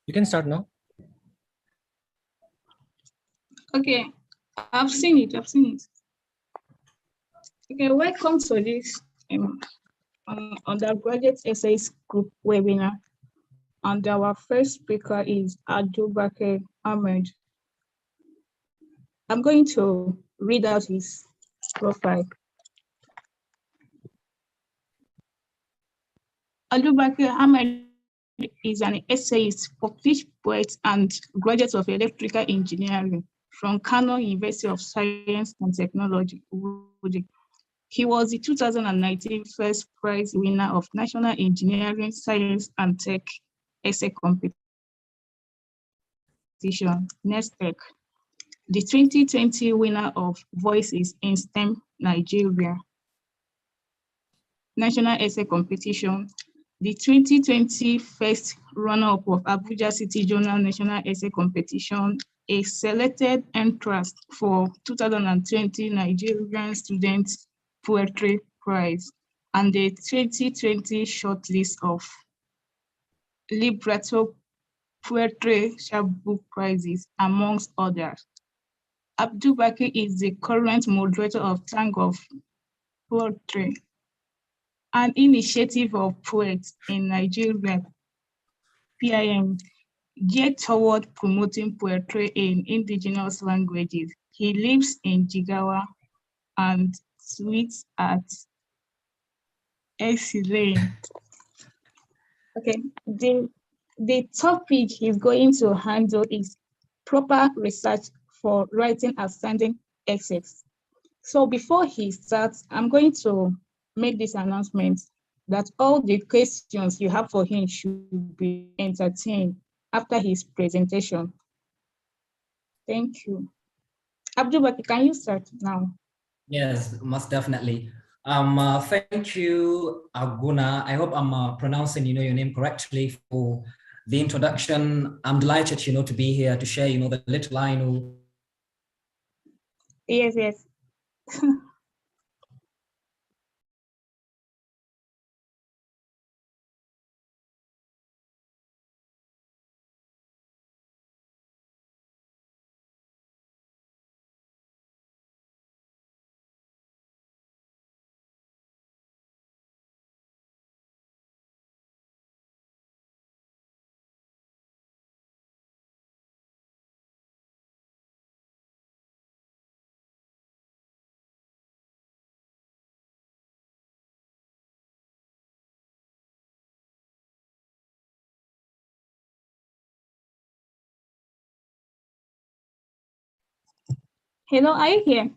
You can start now. Okay, I've seen it. Okay, welcome to this undergraduate essays group webinar. And our first speaker is Abdulbakir Ahmed. I'm going to read out his profile. Abdulbakir Ahmed is an essayist, published poet, and graduate of electrical engineering from Kano University of Science and Technology. He was the 2019 first prize winner of National Engineering, Science and Tech Essay Competition, NESTEC, the 2020 winner of Voices in STEM Nigeria, National Essay Competition, the 2020 first runner-up of Abuja City Journal National Essay Competition, a selected entrance for 2020 Nigerian Students Poetry Prize, and the 2020 shortlist of Libretto Poetry Chapbook Prizes, amongst others. Abdulbakir is the current moderator of Tank of Poetry, an initiative of poets in Nigeria, PIM, geared toward promoting poetry in indigenous languages. He lives in Jigawa and tweets at Excellent. Okay, the topic he's going to handle is proper research for writing outstanding essays. So before he starts, I'm going to make this announcement that all the questions you have for him should be entertained after his presentation. Thank you. Abdulbaki, can you start now? Yes, most definitely. Thank you, Aguna. I hope I'm pronouncing, your name correctly for the introduction. I'm delighted, to be here to share, the little I know. Yes. Hello, are you here?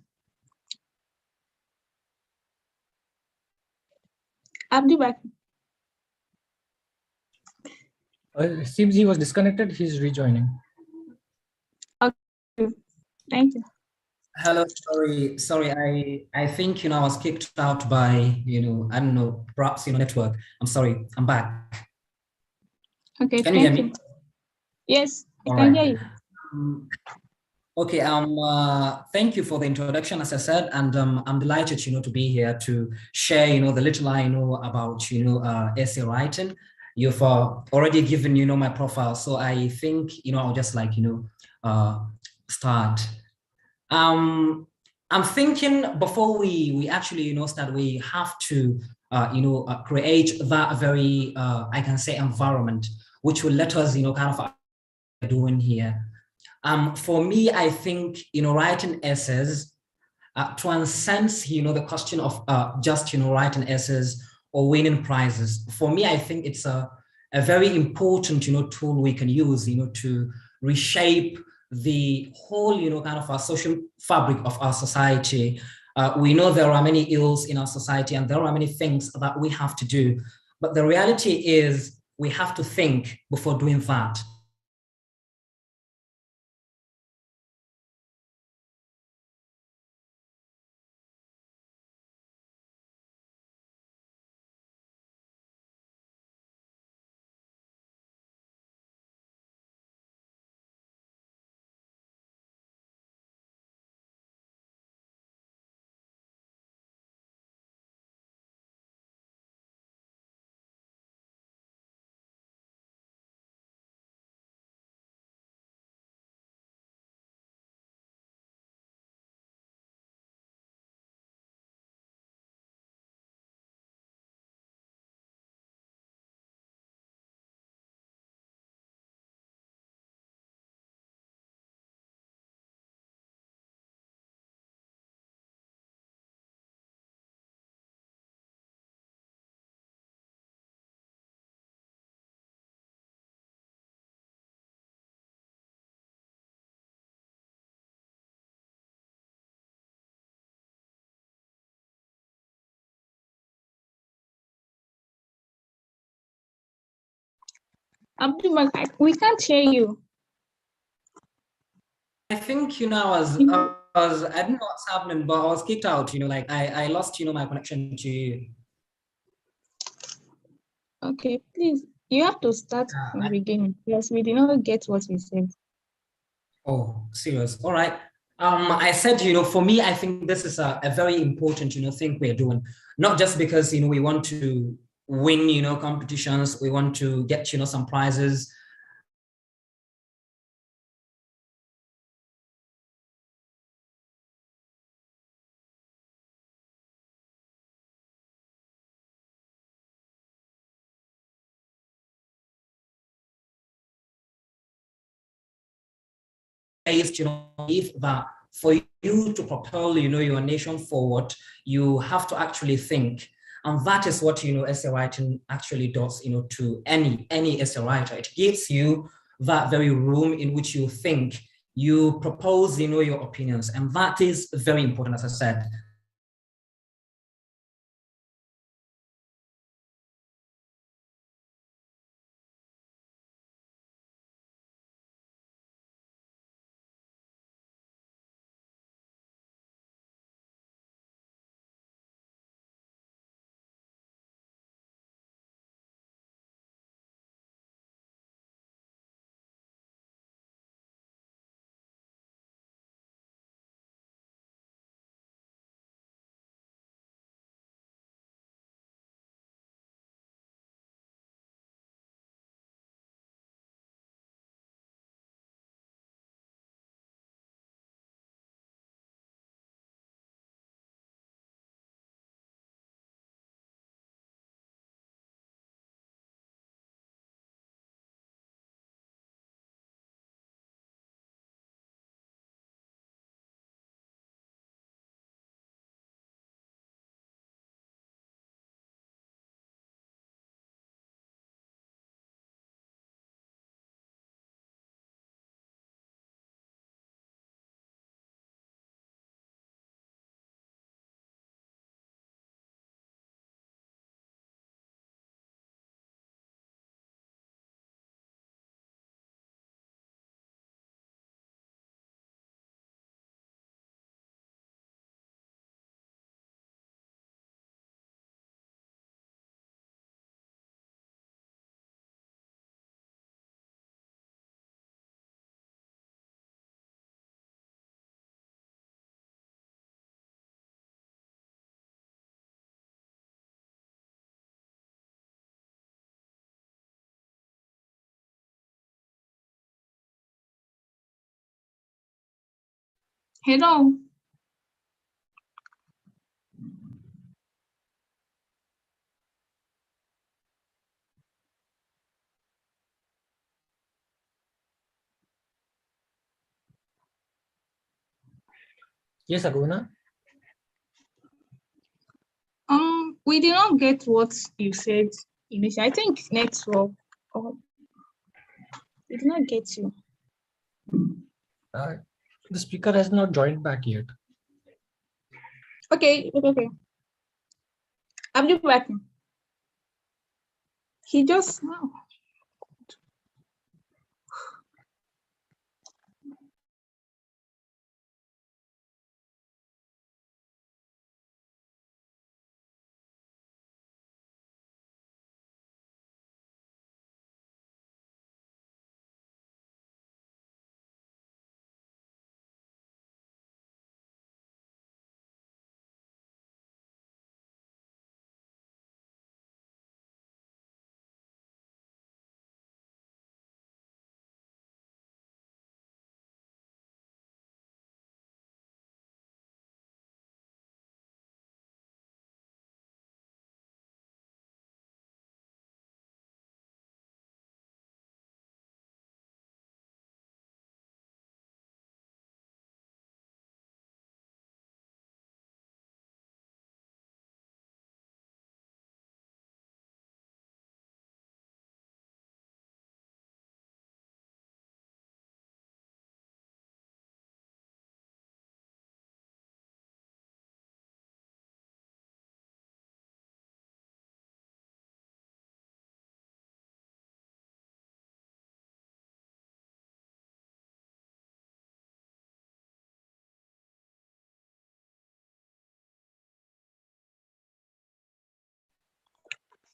Abdulbaki. It seems he was disconnected. He's rejoining. Okay, thank you. Hello, sorry. I think, I was kicked out by, I don't know, perhaps, network. I'm sorry, I'm back. Okay, Can you hear me? Yes, I can hear you. Okay, thank you for the introduction, as I said, and I'm delighted, to be here to share, the little I know about, essay writing. You've already given, my profile, so I think, I'll just like, start. I'm thinking before we actually, start, we have to, create that very, I can say, environment, which will let us, kind of doing here. For me, I think, writing essays transcends, the question of just, writing essays or winning prizes. For me, I think it's a very important, tool we can use, to reshape the whole, kind of our social fabric of our society. We know there are many ills in our society and there are many things that we have to do. But the reality is we have to think before doing that. Abdul, we can't hear you. I think, I don't know what's happening, but I was kicked out, like I lost, my connection to you. Okay, please, you have to start from the beginning. Yes, we did not get what we said. Oh, serious. All right. I said, for me, I think this is a very important, thing we're doing, not just because, we want to win, competitions, we want to get, some prizes. Is, if that for you to propel, your nation forward, you have to actually think. And that is what, essay writing actually does, to any essay writer. It gives you that very room in which you think, you propose, your opinions. And that is very important, as I said. Hello. Yes, Aguna. We did not get what you said initially. I think network. Oh, we did not get you. The speaker has not joined back yet. Okay. Abdul Batim. He just now.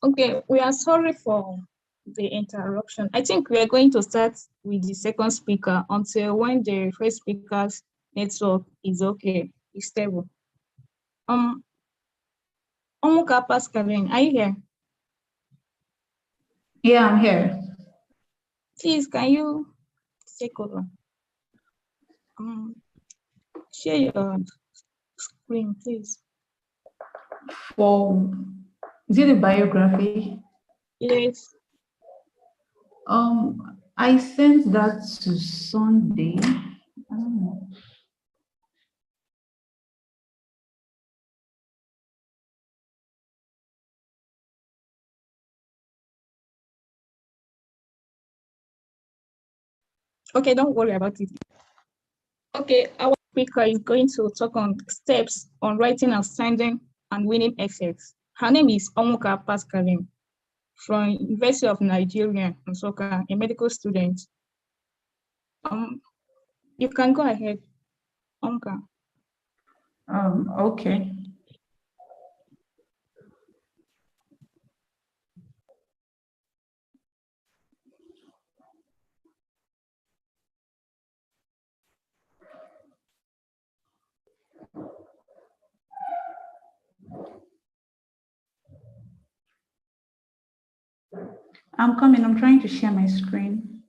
Okay, we are sorry for the interruption. I think we are going to start with the second speaker until when the first speaker's network is okay, is stable. Omuka Pascaline, are you here? Yeah, I'm here. Please, can you take over? Share your screen, please. For, is it a biography? Yes. I sent that to Sunday. I don't know. Okay, don't worry about it. Okay, our speaker is going to talk on steps on writing outstanding and winning essays. Her name is Omuka Pascaline from University of Nigeria, Nsukka, a medical student. You can go ahead, Omuka. Okay. I'm coming. I'm trying to share my screen.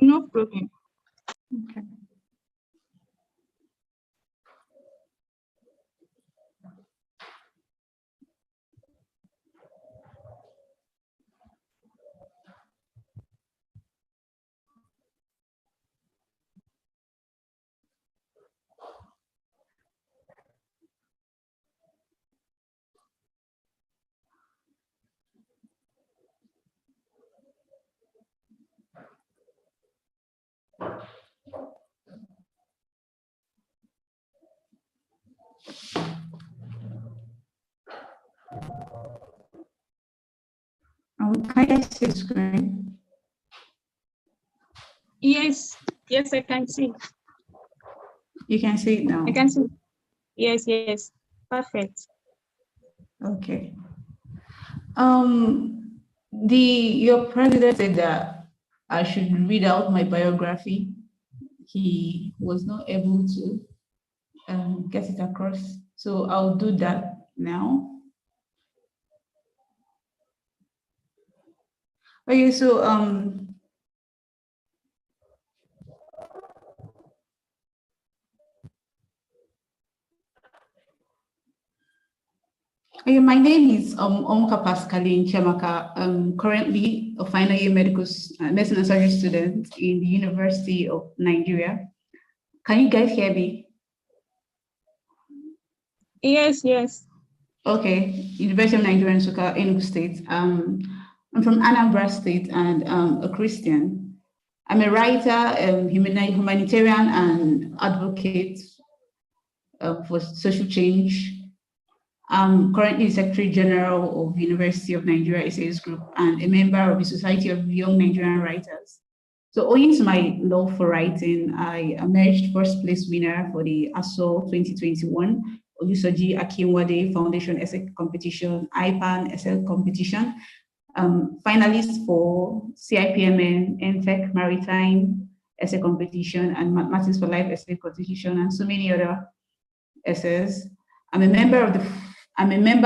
No problem. Okay. Can I see the screen? Yes, yes, I can see. You can see it now. I can see. Yes, yes, perfect. Okay. Your president said that I should read out my biography. He was not able to get it across, so I'll do that now. Okay, so okay, my name is Omuka Pascaline Chiamaka. I'm currently a final year medicine and surgery student in the University of Nigeria. Can you guys hear me? Yes, yes. Okay, University of Nigeria, Nsukka, Enugu State. I'm from Anambra State and a Christian. I'm a writer, humanitarian and advocate for social change. I'm currently Secretary General of University of Nigeria Essayists Group and a member of the Society of Young Nigerian Writers. So owing to my love for writing, I emerged first place winner for the ASO 2021 Olusoji Akinwade Foundation Essay Competition, IPAN Essay Competition, finalist for CIPMN, NFEC Maritime Essay Competition, and Mathematics for Life Essay Competition, and so many other essays. I'm a member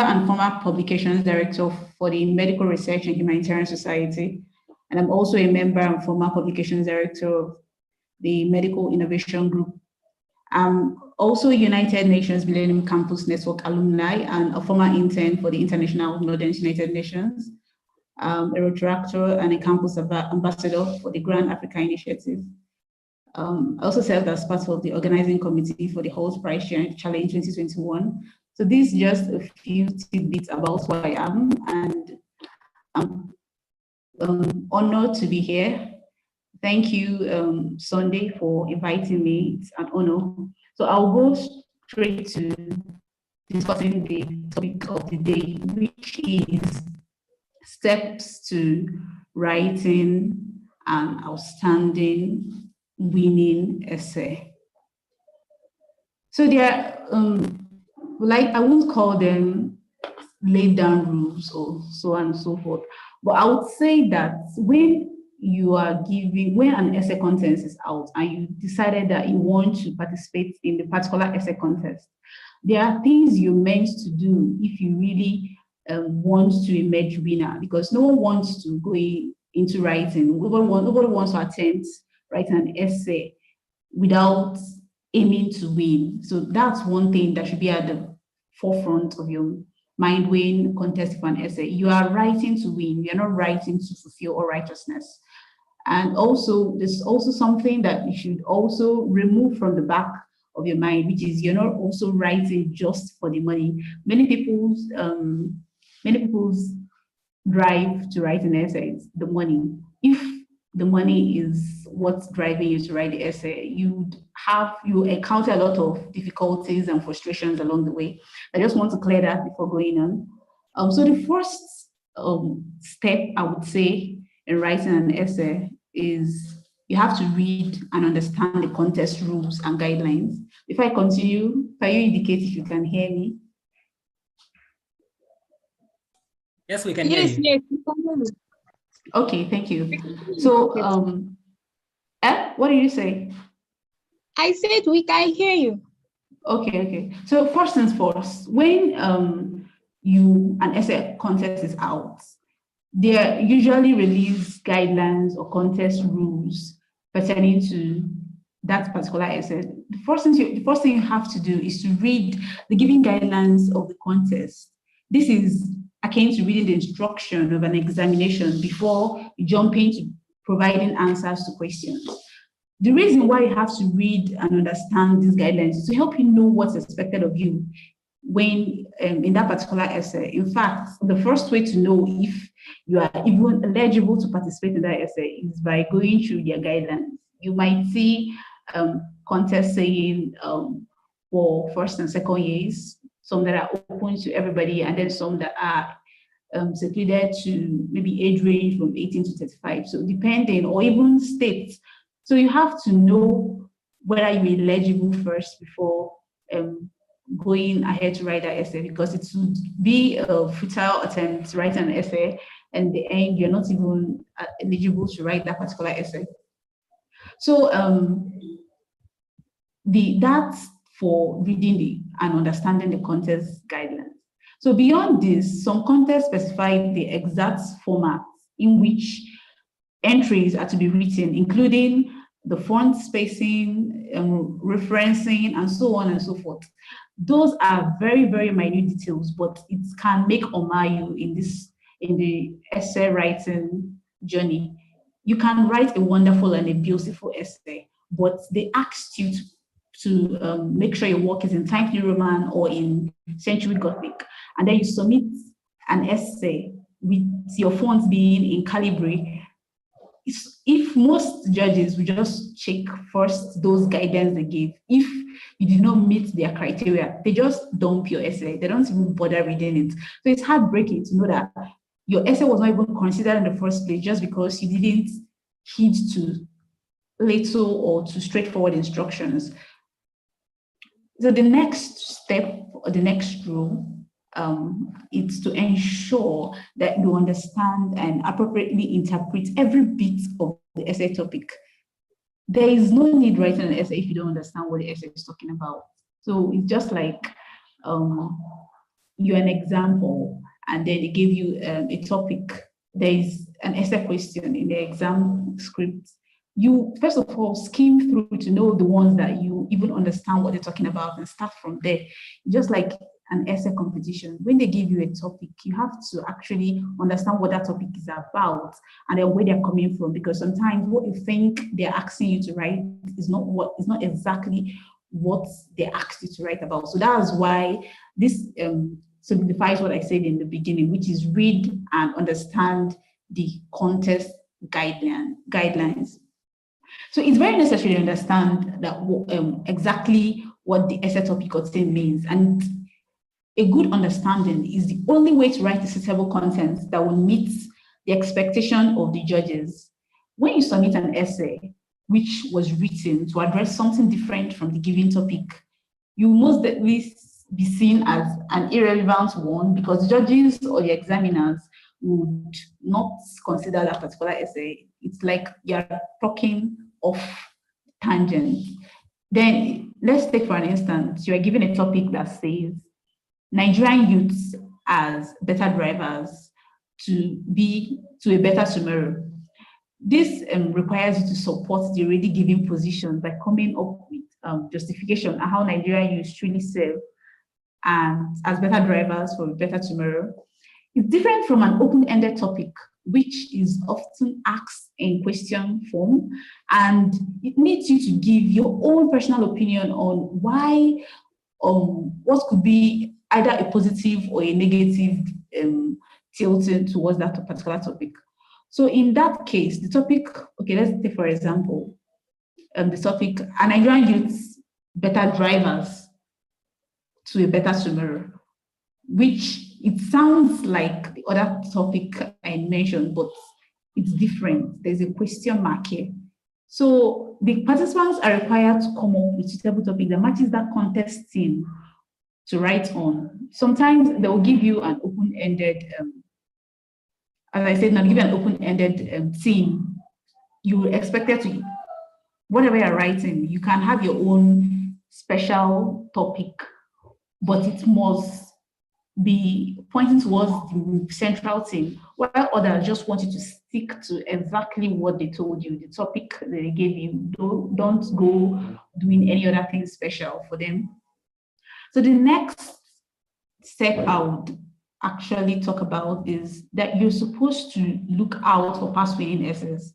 and former publications director for the Medical Research and Humanitarian Society, and I'm also a member and former publications director of the Medical Innovation Group. I'm also United Nations Millennium Campus Network alumni and a former intern for the International Northern United Nations, a retractor and a campus ambassador for the Grand Africa Initiative. I also served as part of the organizing committee for the Holt Prize Challenge 2021. So these are just a few tidbits about who I am, and I'm honored to be here. Thank you, Sunday, for inviting me. It's an honor. So I'll go straight to discussing the topic of the day, which is steps to writing an outstanding winning essay. So there are, I won't call them laid down rules or so on and so forth. But I would say that when you are giving, when an essay contest is out and you decided that you want to participate in the particular essay contest, there are things you're meant to do if you really want to emerge winner, because no one wants to go into writing. Nobody wants to attempt writing an essay without aiming to win. So that's one thing that should be at the forefront of your mind when contesting for an essay. You are writing to win. You're not writing to fulfill all righteousness. And also, there's also something that you should also remove from the back of your mind, which is you're not also writing just for the money. Many people's drive to write an essay is the money. If the money is what's driving you to write the essay, you encounter a lot of difficulties and frustrations along the way. I just want to clear that before going on. So the first step, I would say, in writing an essay is you have to read and understand the contest rules and guidelines. If I continue, can you indicate if you can hear me? Yes, we can hear you. Yes, we can hear you. Okay, thank you. So, what did you say? I said we can hear you. Okay. So first things first, when an essay contest is out, they usually release guidelines or contest rules pertaining to that particular essay. The first thing you have to do is to read the given guidelines of the contest. This is akin to reading the instruction of an examination before you jump into providing answers to questions. The reason why you have to read and understand these guidelines is to help you know what's expected of you when in that particular essay. In fact, the first way to know if you are even eligible to participate in that essay is by going through their guidelines. You might see contests saying for first and second years, some that are open to everybody, and then some that are secluded to maybe age range from 18 to 35. So depending, or even states. So you have to know whether you're eligible first before going ahead to write that essay, because it would be a futile attempt to write an essay, and in the end, you're not even eligible to write that particular essay. So that's for reading and understanding the contest guidelines. So beyond this, some contests specify the exact format in which entries are to be written, including the font spacing, referencing, and so on and so forth. Those are very, very minute details, but it can make or mar you in the essay writing journey. You can write a wonderful and a beautiful essay, but they asked you to make sure your work is in Times New Roman or in Century Gothic, and then you submit an essay with your fonts being in Calibri. If most judges will just check first those guidance they gave, if you did not meet their criteria, they just dump your essay. They don't even bother reading it. So it's heartbreaking to know that your essay was not even considered in the first place just because you didn't heed to little or to straightforward instructions. So the next step or the next rule is to ensure that you understand and appropriately interpret every bit of the essay topic. There is no need writing an essay if you don't understand what the essay is talking about. So it's just like you're an example, and then they give you a topic. There is an essay question in the exam script. You first of all skim through to know the ones that you even understand what they're talking about and start from there. Just like an essay competition, when they give you a topic, you have to actually understand what that topic is about and then where they're coming from, because sometimes what you think they're asking you to write is not exactly what they asked you to write about. So that's why this simplifies what I said in the beginning, which is read and understand the contest guidelines. So it's very necessary to understand that exactly what the essay topic content means, and a good understanding is the only way to write a suitable content that will meet the expectation of the judges. When you submit an essay which was written to address something different from the given topic, you most be seen as an irrelevant one because the judges or the examiners would not consider that particular essay. It's like you're talking off tangent. Then let's take for an instance, you are given a topic that says Nigerian youths as better drivers to a better tomorrow. This requires you to support the already given position by coming up with justification on how Nigerian youths truly serve and as better drivers for a better tomorrow. It's different from an open-ended topic, which is often asked in question form, and it needs you to give your own personal opinion on why, what could be either a positive or a negative tilting towards that particular topic. So in that case, the topic, okay, let's take for example, the topic, are Nigerian youths better drivers to a better tomorrow, which it sounds like the other topic I mentioned, but it's different. There's a question mark here. So the participants are required to come up with a suitable topic that matches that contest theme to write on. Sometimes they will give you an open-ended, as I said, now give you an open-ended theme. You expect it to, whatever you're writing, you can have your own special topic, but it must be pointing towards the central theme, while others just want you to stick to exactly what they told you, the topic that they gave you. Don't go doing any other thing special for them. So the next step I would actually talk about is that you're supposed to look out for pass-winning essays.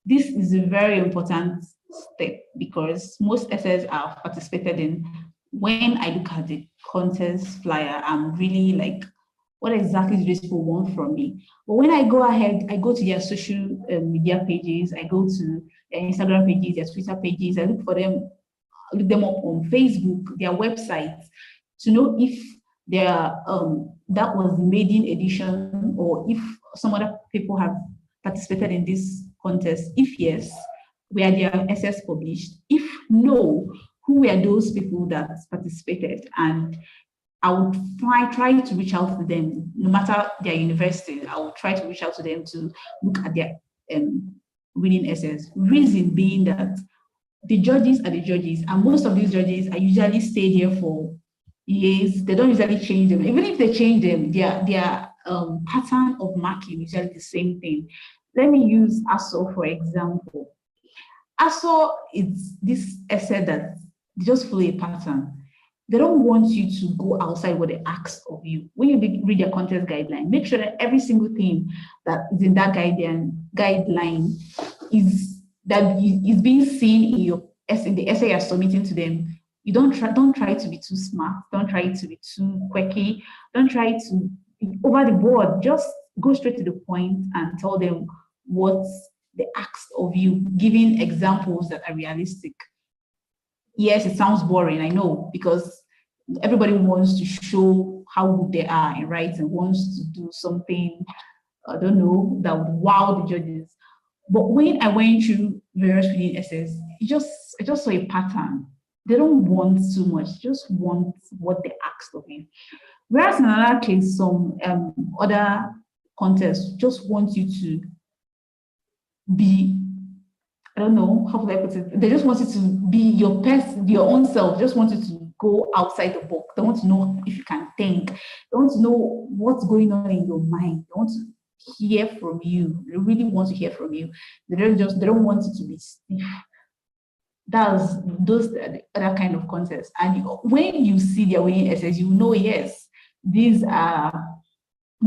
This is a very important step because most essays I've participated in, when I look at the contest flyer, I'm really like, what exactly do these people want from me? But when I go ahead, I go to their social media pages, I go to their Instagram pages, their Twitter pages, I look for them, look them up on Facebook, their websites, to know if that was the maiden edition or if some other people have participated in this contest. If yes, were their essays published? If no, who were those people that participated? And I would try to reach out to them, no matter their university. I would try to reach out to them to look at their winning essays. Reason being that the judges are the judges, and most of these judges are usually stayed here for years. They don't usually change them. Even if they change them, their pattern of marking is usually the same thing. Let me use ASO for example. ASO is this essay that just follow a pattern. They don't want you to go outside what they ask of you. When you read your contest guideline, make sure that every single thing that is in that guideline is being seen in the essay you're submitting to them. You don't try to be too smart. Don't try to be too quirky. Don't try to be over the board. Just go straight to the point and tell them what they asked of you, giving examples that are realistic. Yes, it sounds boring, I know, because everybody wants to show how good they are in writing, wants to do something, I don't know, that would wow the judges. But when I went through various reading essays, I just saw a pattern. They don't want too much, just want what they asked of you. Whereas in another case, some other contests just want you to be, I don't know, how would I put it? They just want you to be your own self, just want you to go outside the book. They want to know if you can think. They want to know what's going on in your mind. They want to hear from you. They really want to hear from you. They don't want you to be stiff. Those are the other kind of contests. And when you see their winning essays, you know, yes, this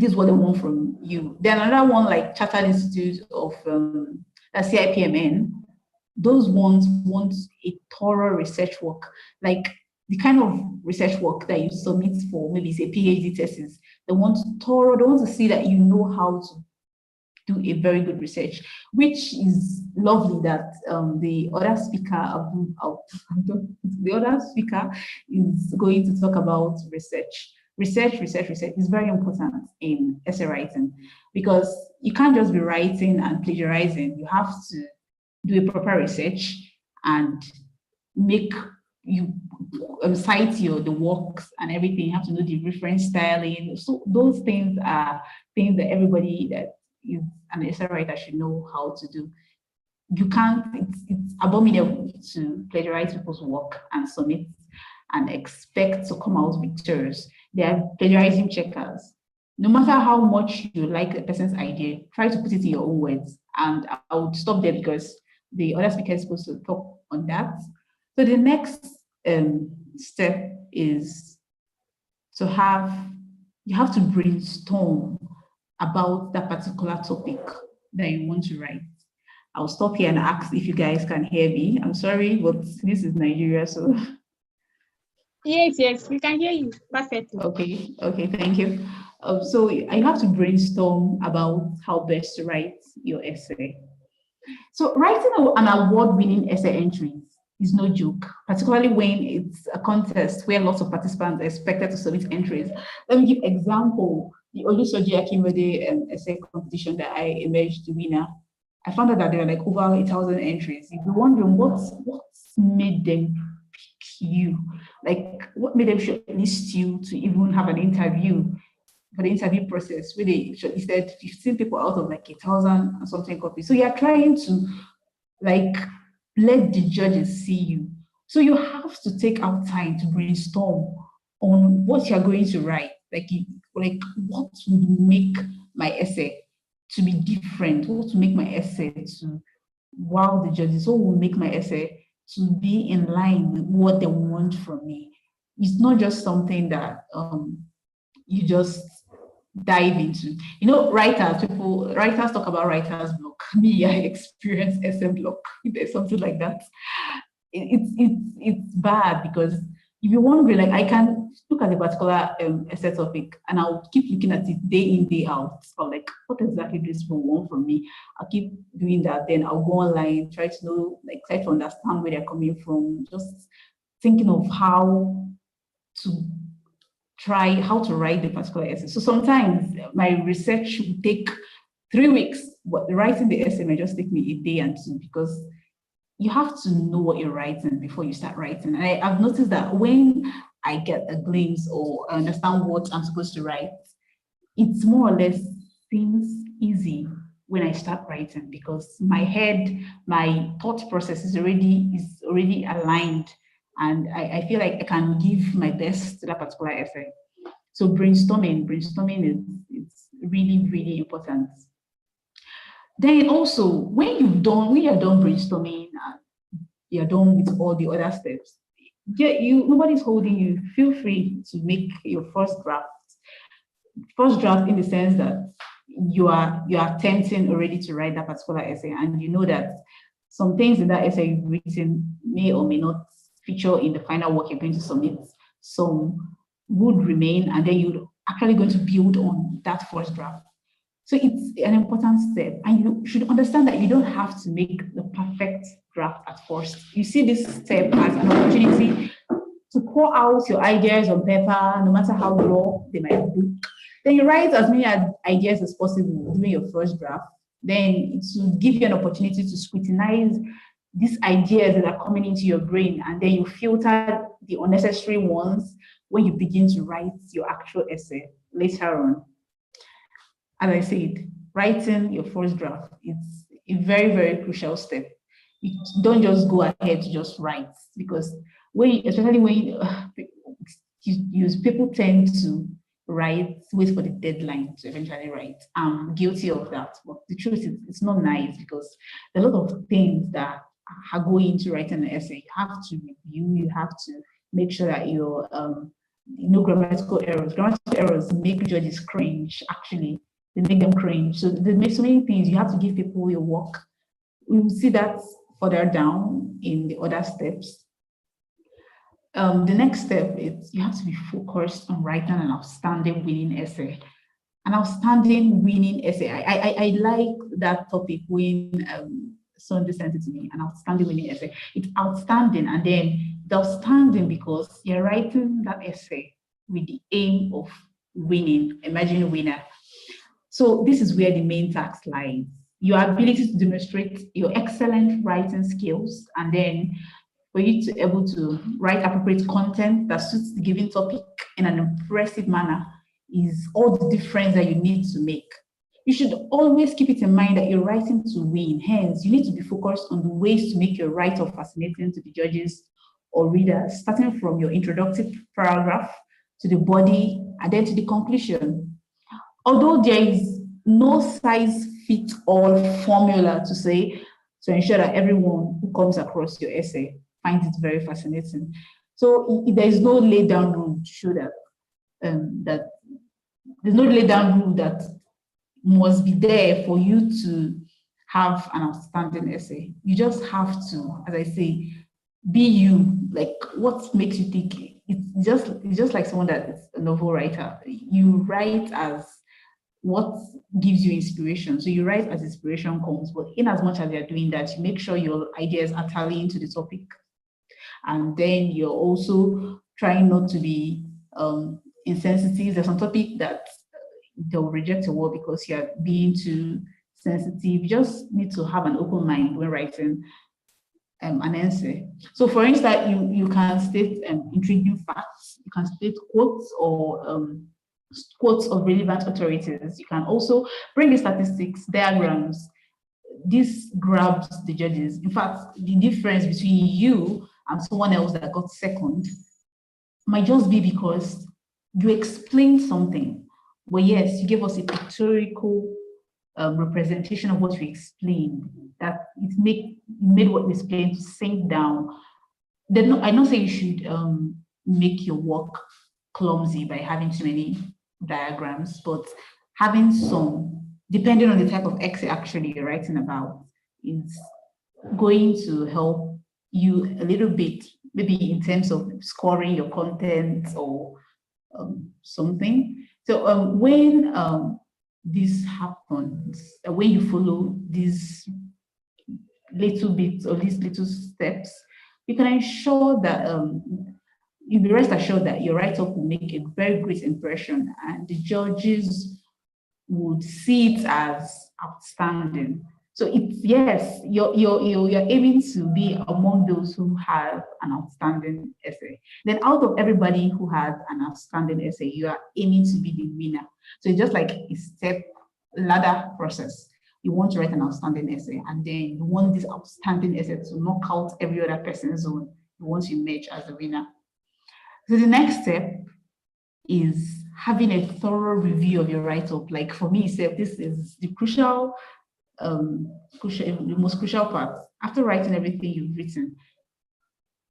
is what they want from you. Then another one like Chartered Institute of CIPMN, those ones want a thorough research work, like the kind of research work that you submit for maybe say PhD thesis. They want to see that you know how to do a very good research, which is lovely that the other speaker is going to talk about research. Research is very important in essay writing because you can't just be writing and plagiarizing. You have to do a proper research and cite the works and everything. You have to know the reference styling. So those things are things that everybody that is an essay writer should know how to do. You can't, it's abominable to plagiarize people's work and submit and expect to come out victorious. They are plagiarism checkers. No matter how much you like a person's idea, try to put it in your own words. And I would stop there because the other speaker is supposed to talk on that. So the next step is to you have to brainstorm about that particular topic that you want to write. I'll stop here and ask if you guys can hear me. I'm sorry, but this is Nigeria, so. Yes, we can hear you perfectly. Okay, thank you. So you have to brainstorm about how best to write your essay. So writing an award-winning essay entry is no joke, particularly when it's a contest where lots of participants are expected to submit entries. Let me give example. The Olusoji Akinwede essay competition that I emerged the winner. I found out that there were like over 1,000 entries. If you're wondering what's made them pick you, like what made them shortlist you to even have an interview for the interview process, where they shortlisted 15 people out of like 1,000 and something copies. So you're trying to like let the judges see you. So you have to take out time to brainstorm on what you're going to write. Like what would make my essay to be different? What would make my essay to wow the judges? What will make my essay to be in line with what they want from me? It's not just something that you just dive into. You know, writers talk about writer's block. Me, I experience essay block. There's something like that. It's bad because if you're wondering, like I can look at a particular essay topic and I'll keep looking at it day in, day out. So like, what exactly do this people want from me? I'll keep doing that. Then I'll go online, try to understand where they're coming from, just thinking of how to write the particular essay. So sometimes my research will take 3 weeks, but writing the essay may just take me a day and two, because you have to know what you're writing before you start writing. And I've noticed that when I get a glimpse or understand what I'm supposed to write, it's more or less seems easy when I start writing, because my head, my thought process is already aligned, and I feel like I can give my best to that particular essay. So brainstorming is really, really important. Then also, when you're done brainstorming, you're done with all the other steps, nobody's holding you. Feel free to make your first draft. First draft in the sense that you are attempting already to write that particular essay, and you know that some things in that essay you've written may or may not feature in the final work you're going to submit. Some would remain, and then you're actually going to build on that first draft. So it's an important step, and you should understand that you don't have to make the perfect draft at first. You see this step as an opportunity to pour out your ideas on paper, no matter how raw they might look. Then you write as many ideas as possible during your first draft. Then it will give you an opportunity to scrutinize these ideas that are coming into your brain, and then you filter the unnecessary ones when you begin to write your actual essay later on. As I said, writing your first draft is a very, very crucial step. You don't just go ahead to just write, because especially when people tend to wait for the deadline to eventually write. I'm guilty of that, but the truth is it's not nice, because there are a lot of things that are going into writing an essay. You have to review, you have to make sure that your grammatical errors make judges cringe. Actually, they make them cringe. So they make so many things. You have to give people your work. We will see that further down in the other steps. The next step is you have to be focused on writing an outstanding winning essay. An outstanding winning essay. I like that topic when Sunday sent it to me. An outstanding winning essay. It's outstanding, and then the outstanding because you're writing that essay with the aim of winning. Imagine a winner. So this is where the main task lies. Your ability to demonstrate your excellent writing skills, and then for you to be able to write appropriate content that suits the given topic in an impressive manner is all the difference that you need to make. You should always keep it in mind that you're writing to win. Hence, you need to be focused on the ways to make your write-up fascinating to the judges or readers, starting from your introductory paragraph to the body and then to the conclusion. Although there is no size-fits-all formula to ensure that everyone who comes across your essay finds it very fascinating. So there is no laid-down rule to show that there's no laid-down rule that must be there for you to have an outstanding essay. You just have to, as I say, be you. Like, what makes you think? It's just like someone that is a novel writer. You write as what gives you inspiration. So you write as inspiration comes, but in as much as you're doing that, you make sure your ideas are tallying to the topic. And then you're also trying not to be insensitive. There's some topic that they'll reject your work because you're being too sensitive. You just need to have an open mind when writing an essay. So for instance, you can state intriguing facts, you can state quotes or quotes of relevant authorities. You can also bring the statistics, diagrams. This grabs the judges. In fact, the difference between you and someone else that got second might just be because you explained something. Well, yes, you gave us a pictorial representation of what you explained, that it made what we explained to sink down. I don't say you should make your work clumsy by having too many diagrams, but having some, depending on the type of essay actually you're writing about, is going to help you a little bit, maybe in terms of scoring your content or something. So when this happens, when you follow these little bits or these little steps, you can ensure that you'll be rest assured that your write-up will make a very great impression and the judges would see it as outstanding. So it's, yes, you're aiming to be among those who have an outstanding essay. Then out of everybody who has an outstanding essay, you are aiming to be the winner. So it's just like a step ladder process. You want to write an outstanding essay, and then you want this outstanding essay to knock out every other person's own once you emerge as a winner. So the next step is having a thorough review of your write-up. Like for me, this is the the most crucial part. After writing everything you've written,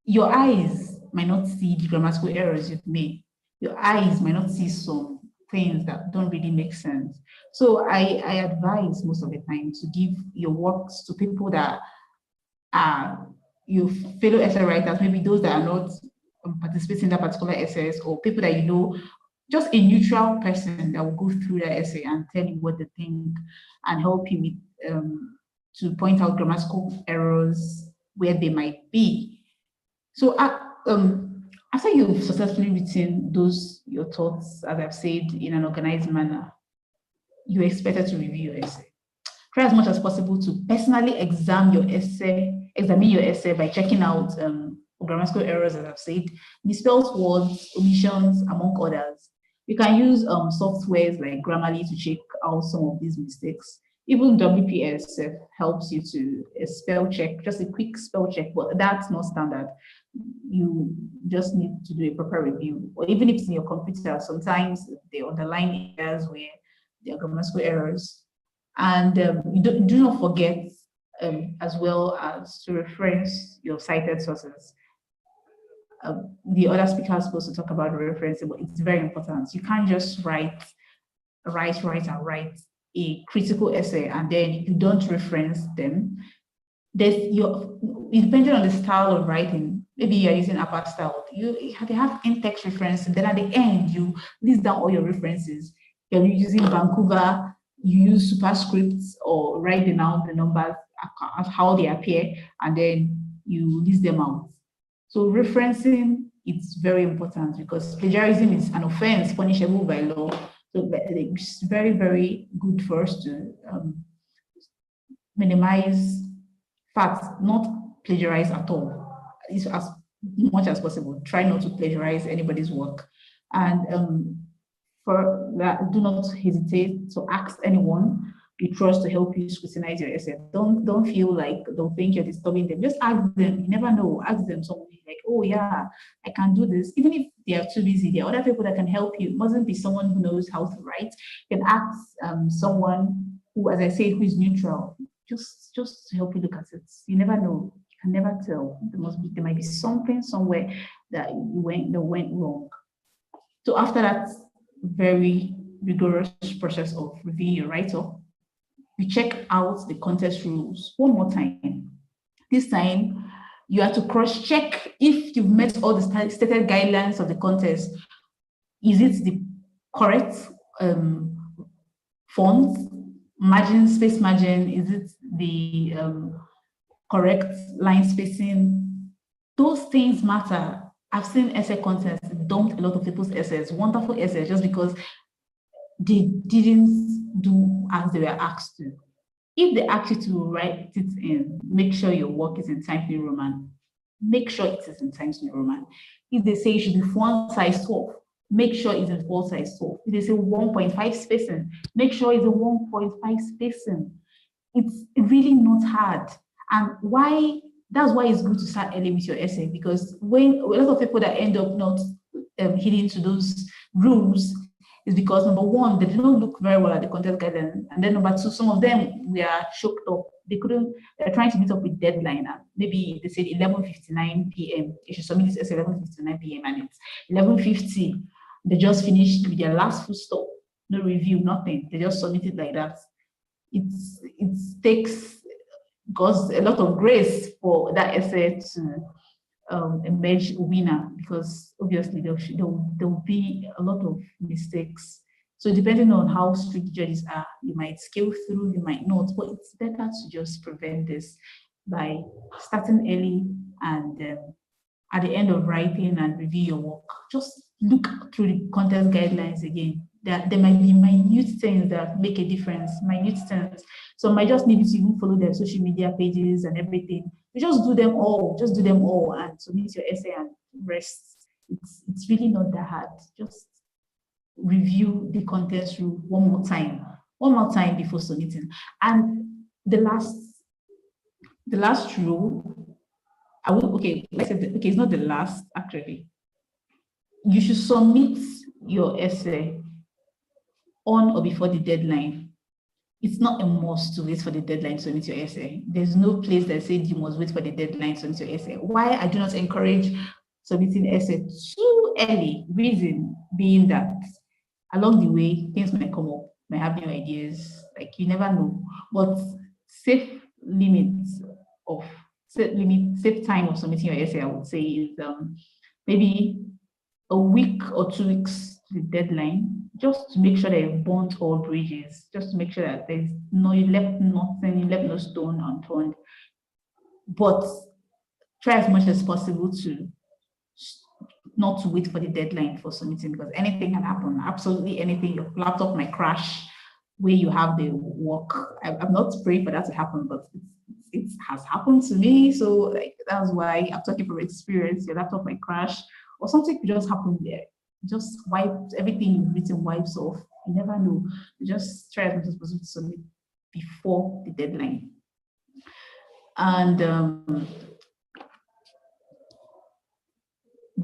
your eyes might not see the grammatical errors you've made. Your eyes might not see some things that don't really make sense. So I advise most of the time to give your works to people that are your fellow essay writers, maybe those that are not participating in that particular essays, or people that you know, just a neutral person that will go through that essay and tell you what they think and help you with, to point out grammatical errors where they might be. So after you've successfully written your thoughts, as I've said, in an organized manner, you're expected to review your essay. Try as much as possible to personally examine your essay by checking out grammatical errors, as I've said, misspelled words, omissions, among others. You can use softwares like Grammarly to check out some of these mistakes. Even WPS helps you to spell check, just a quick spell check, but that's not standard. You just need to do a proper review. Or even if it's in your computer, sometimes they underline areas where there are grammatical errors. And you do not forget as well as to reference your cited sources. The other speaker is supposed to talk about referencing, but it's very important. You can't just write a critical essay and then you don't reference them. Depending on the style of writing, maybe you're using upper style, they have in-text reference, and then at the end, you list down all your references. You're using Vancouver, you use superscripts or write down the numbers as how they appear, and then you list them out. So referencing, it's very important because plagiarism is an offense punishable by law. So it's very, very good for us to minimize facts, not plagiarize at all. as much as possible, try not to plagiarize anybody's work. And for that, do not hesitate to ask anyone you trust to help you scrutinize your essay. Don't feel like they'll think you're disturbing them. Just ask them. You never know. Ask them something like, oh yeah, I can do this. Even if they are too busy, there are other people that can help you. It mustn't be someone who knows how to write. You can ask someone who, as I say, who is neutral, just to help you look at it. You never know. You can never tell. There might be something somewhere that went wrong. So after that very rigorous process of reviewing your write-up, you check out the contest rules one more time. This time, you have to cross-check if you've met all the stated guidelines of the contest. Is it the correct font, margin, space margin? Is it the correct line spacing? Those things matter. I've seen essay contests dump a lot of people's essays, wonderful essays, just because they didn't do as they were asked to. If they ask you to write it in, make sure your work is in Times New Roman. Make sure it is in Times New Roman. If they say it should be font size 12, make sure it's in font size 12. If they say 1.5 spacing, make sure it's a 1.5 spacing. It's really not hard. And that's why it's good to start early with your essay, because when a lot of people that end up not hitting to those rules is because, number one, they didn't look very well at the content guidelines, and then number two, some of them were choked up. They're trying to meet up with deadline. Maybe they said 11:59 p.m. You should submit this essay 11:59 p.m. and it's 11:50. They just finished with their last full stop, no review, nothing. They just submitted like that. It takes a lot of grace for that essay to emerge a winner, because obviously there will be a lot of mistakes. So depending on how strict the judges are, you might scale through, you might not, but it's better to just prevent this by starting early, and at the end of writing and review your work, just look through the contest guidelines again. There might be minute things that make a difference, minute things. So I might just need you to even follow their social media pages and everything. You just do them all, and submit your essay and rest. It's really not that hard. Just review the contest rule one more time before submitting. And the last rule, it's not the last actually. You should submit your essay on or before the deadline. It's not a must to wait for the deadline to submit your essay. There's no place that says you must wait for the deadline to submit your essay. Why I do not encourage submitting essay too early, reason being that along the way, things might come up, might have new ideas, like you never know. But safe time of submitting your essay, I would say, is maybe a week or 2 weeks to the deadline, just to make sure that you've burnt all bridges, just to make sure that you left no stone unturned. But try as much as possible to not to wait for the deadline for submitting, because anything can happen, absolutely anything. Your laptop might crash where you have the work. I'm not praying for that to happen, but it has happened to me. So that's why I'm talking from experience. Your laptop might crash, or something could just happen there. Just everything you've written wipes off. You never know. Just try as much as possible to submit before the deadline. And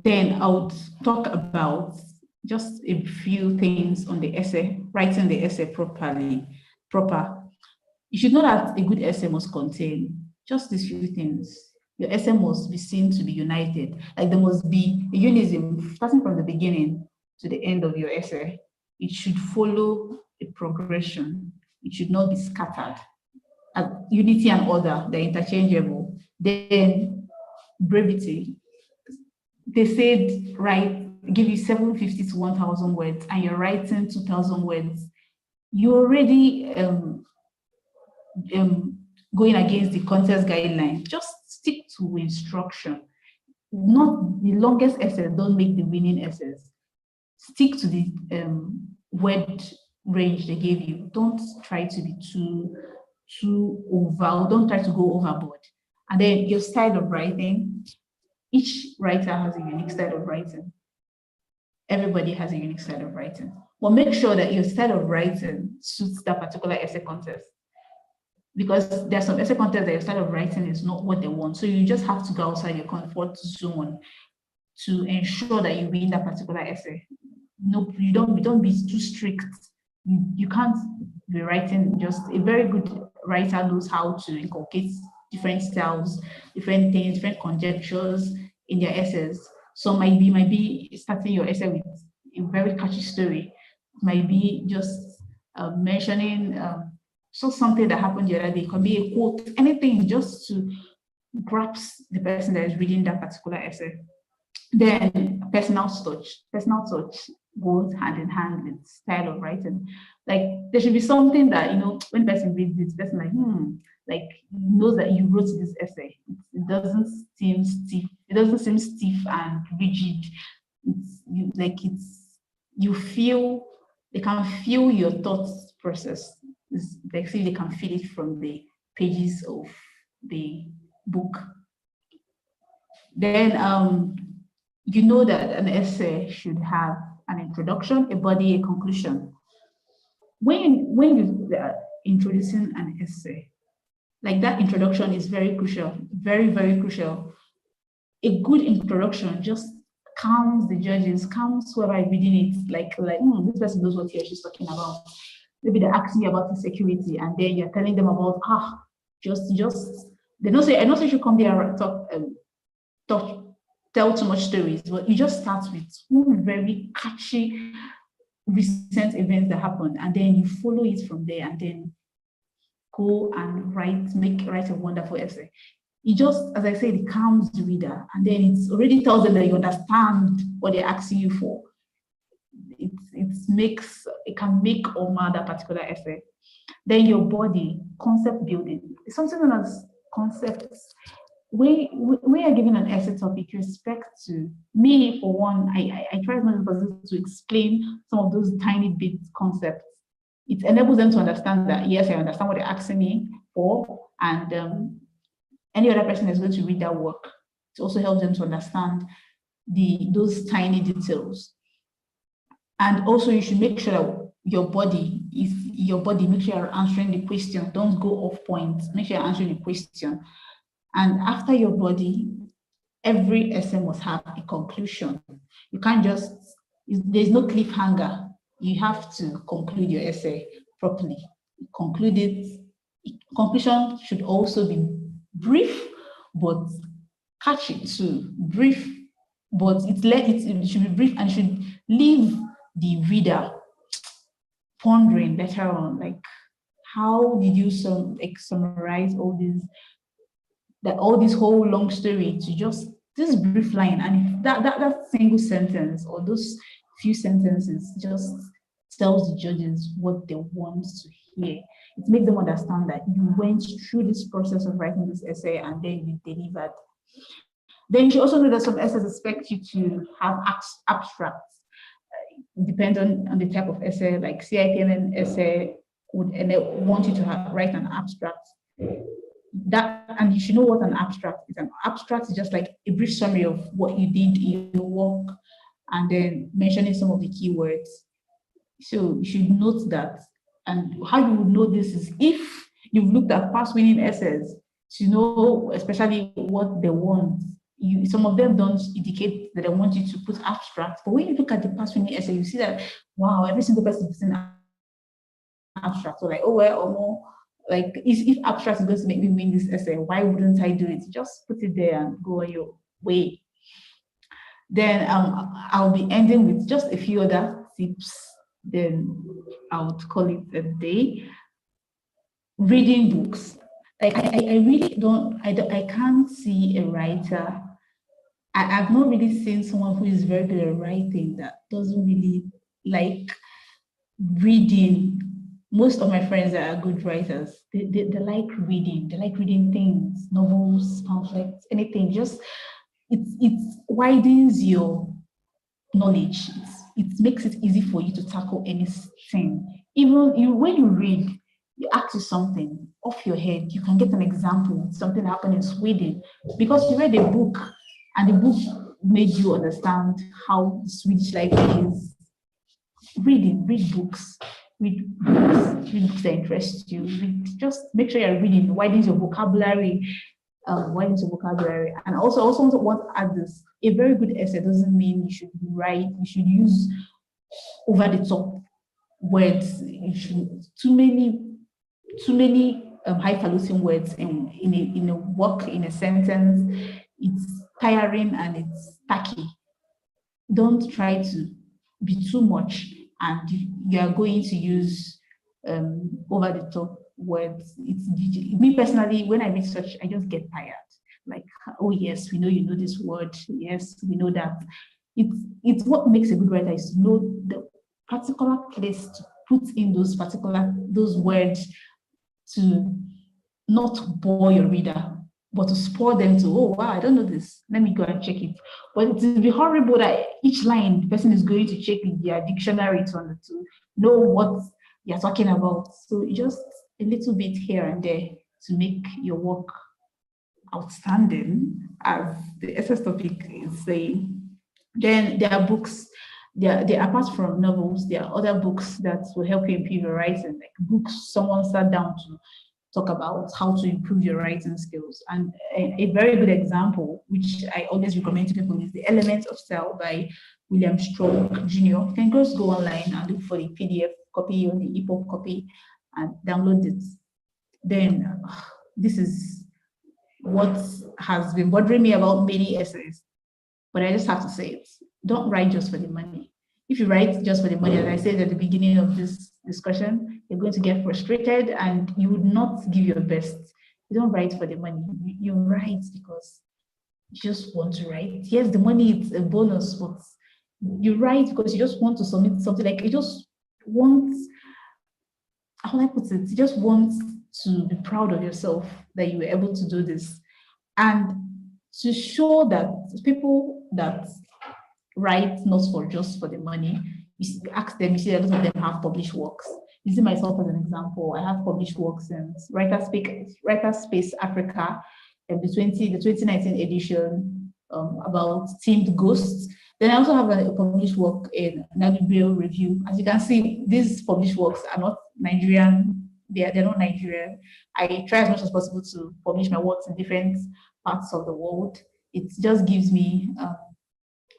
then I would talk about just a few things on the essay, writing the essay proper. You should know that a good essay must contain just these few things. Your essay must be seen to be united. Like there must be a unism starting from the beginning to the end of your essay. It should follow a progression. It should not be scattered. Unity and order, they're interchangeable. Then brevity. They said, give you 750 to 1,000 words, and you're writing 2,000 words. You're already going against the contest guideline. Just stick to instruction. Not the longest essays don't make the winning essays. Stick to the word range they gave you. Don't try to be too over. Don't try to go overboard. And then your style of writing. each writer has a unique style of writing. Everybody has a unique style of writing. Well, make sure that your style of writing suits that particular essay contest. Because there's some essay contests that your style of writing is not what they want. So you just have to go outside your comfort zone to ensure that you win that particular essay. No, you don't be too strict. You can't be writing. Just a very good writer knows how to inculcate different styles, different things, different conjectures in their essays. So might be starting your essay with a very catchy story. Might be just mentioning so something that happened the other day. It can be a quote, anything just to grasp the person that is reading that particular essay. Then personal touch goes hand in hand with style of writing. Like there should be something that, you know, when the person reads it, the person like knows that you wrote this essay. It doesn't seem stiff. It doesn't seem stiff and rigid. They can feel your thoughts process. They feel they can feel it from the pages of the book. Then you know that an essay should have an introduction, a body, a conclusion. When you are introducing an essay, like that introduction is very crucial, very, very crucial. A good introduction just calms the judges, calms whoever is reading it, like this person knows what he or she's talking about. Maybe they're asking you about insecurity, and then you're telling them about they don't say, I know you should come there and tell too much stories, but you just start with one very catchy recent events that happened, and then you follow it from there, and then go and write a wonderful essay. It just, as I said, it calms the reader, and then it already tells them that you understand what they're asking you for. It can make or mar that particular essay. Then your body, concept building. It's something known as concepts. We are given an essay topic with respect to me, for one, I try as much as possible to explain some of those tiny bit concepts. It enables them to understand that, yes, I understand what they're asking me for, and any other person is going to read that work. It also helps them to understand those tiny details. And also you should make sure that your body, make sure you're answering the question. Don't go off point. Make sure you're answering the question. And after your body, every essay must have a conclusion. You can't there's no cliffhanger. You have to conclude your essay properly. Conclude it. Conclusion should also be brief, but catchy too. Brief, but it should be brief and should leave the reader pondering later on, like, how did you summarize all this whole long story to just this brief line? And if that single sentence or those few sentences just tells the judges what they want to hear. It makes them understand that you went through this process of writing this essay and then you delivered. Then you also know that some essays expect you to have abstracts. Depending on the type of essay, like CIPMN essay would want you to write an abstract. And you should know what an abstract is. An abstract is just like a brief summary of what you did in your work, and then mentioning some of the keywords. So you should note that. And how you would know this is if you've looked at past winning essays to know especially what they want. Some of them don't indicate that they want you to put abstract, but when you look at the past winning essay, you see that, wow, every single person is in abstract. So like, oh well, or more, like if abstract is going to make me win this essay, why wouldn't I do it? Just put it there and go on your way. Then I'll be ending with just a few other tips. Then I would call it a day. Reading books. Like I really don't, I can't see a writer. I've not really seen someone who is very good at writing that doesn't really like reading. Most of my friends that are good writers, they like reading. They like reading things, novels, pamphlets, anything. Just it widens your knowledge. It makes it easy for you to tackle anything. Even when you read, you ask you something off your head, you can get an example, something happened in Sweden, because you read a book and the book made you understand how Swedish life is. Read books, read books that interest you. Just make sure you're reading, widens your vocabulary, and also want to add this: a very good essay doesn't mean you should write. You should use over the top words. You should too many highfalutin words in a work, in a sentence. It's tiring and it's tacky. Don't try to be too much, and you are going to use over the top words. It's me personally, when I read such, I just get tired. Like, oh yes, we know you know this word. Yes, we know that. It's what makes a good writer is to know the particular place to put in those words to not bore your reader, but to spur them to, oh wow, I don't know this. Let me go and check it. But it will be horrible that each line the person is going to check in their dictionary to know what you're talking about. So just a little bit here and there to make your work outstanding, as the SS topic is saying. Then there are books. There apart from novels, there are other books that will help you improve your writing, like books someone sat down to talk about how to improve your writing skills. And a very good example, which I always recommend to people, is The Elements of Style by William Strunk Jr. You can just go online and look for the PDF copy or the EPUB copy and download it. Then this is what has been bothering me about many essays, but I just have to say it. Don't write just for the money. If you write just for the money, as I said at the beginning of this discussion, you're going to get frustrated and you would not give your best. You don't write for the money. You write because you just want to write. Yes, the money is a bonus, but you write because you just want to submit something. Like you just want, how do I put it? You just want to be proud of yourself that you were able to do this. And to show that people that write not just for the money, you ask them, you see a lot of them have published works. Using myself as an example, I have published works in Writerspace Africa, and the 2019 edition about themed ghosts. Then I also have a published work in Undergraduate Review. As you can see, these published works are not Nigerian. They're not Nigerian. I try as much as possible to publish my works in different parts of the world. It just gives me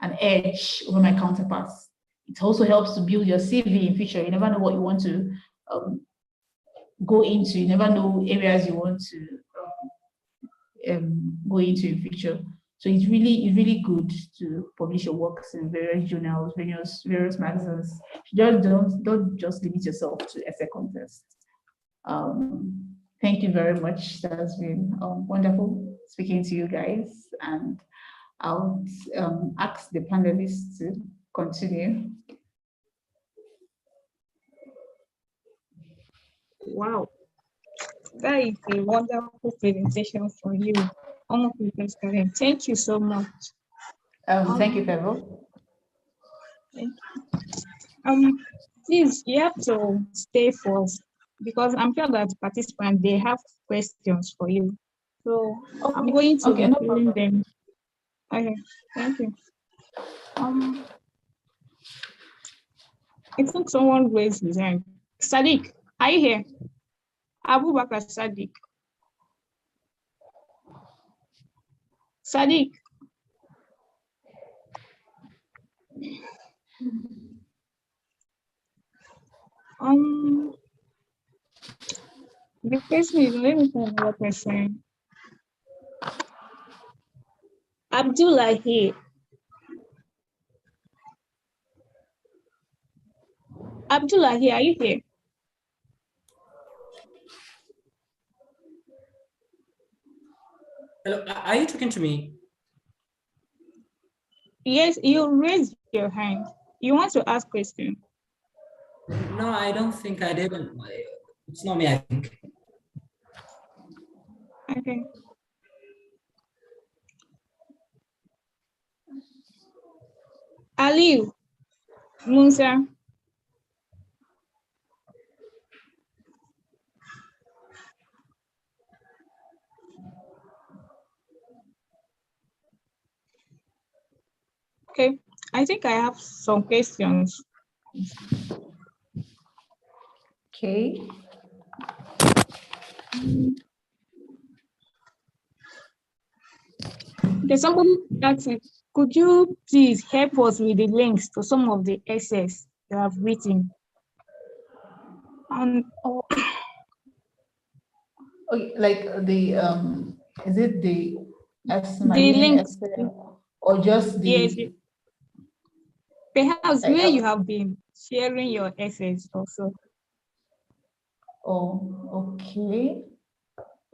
an edge over my counterparts. It also helps to build your CV in future. You never know what you want to go into. You never know areas you want to go into in future. So it's really good to publish your works in various journals, various magazines. Just don't just limit yourself to essay contests. Thank you very much. That has been wonderful speaking to you guys, and I'll ask the panelists to continue. Wow, that is a wonderful presentation for you. Thank you so much. Thank you, Favor. Please, you have to stay first because I'm sure that participants, they have questions for you. So okay. I'm going to be doing them. Okay, thank you. I think someone raised his hand. Sadiq, are you here? Abu Bakr Sadiq. Sadiq. The question is, let me find another person. Abdullah here. Abdullah here, are you here? Hello, are you talking to me? Yes, you raised your hand. You want to ask question? No, I don't think I did. It's not me, I think. Okay. Aliu, Musa. Okay, I think I have some questions. Okay. Okay, somebody asked me, could you please help us with the links to some of the essays you have written? And Okay, like the is it the the main links, essay or just yes, the perhaps like, where you have been sharing your essays also. oh, okay.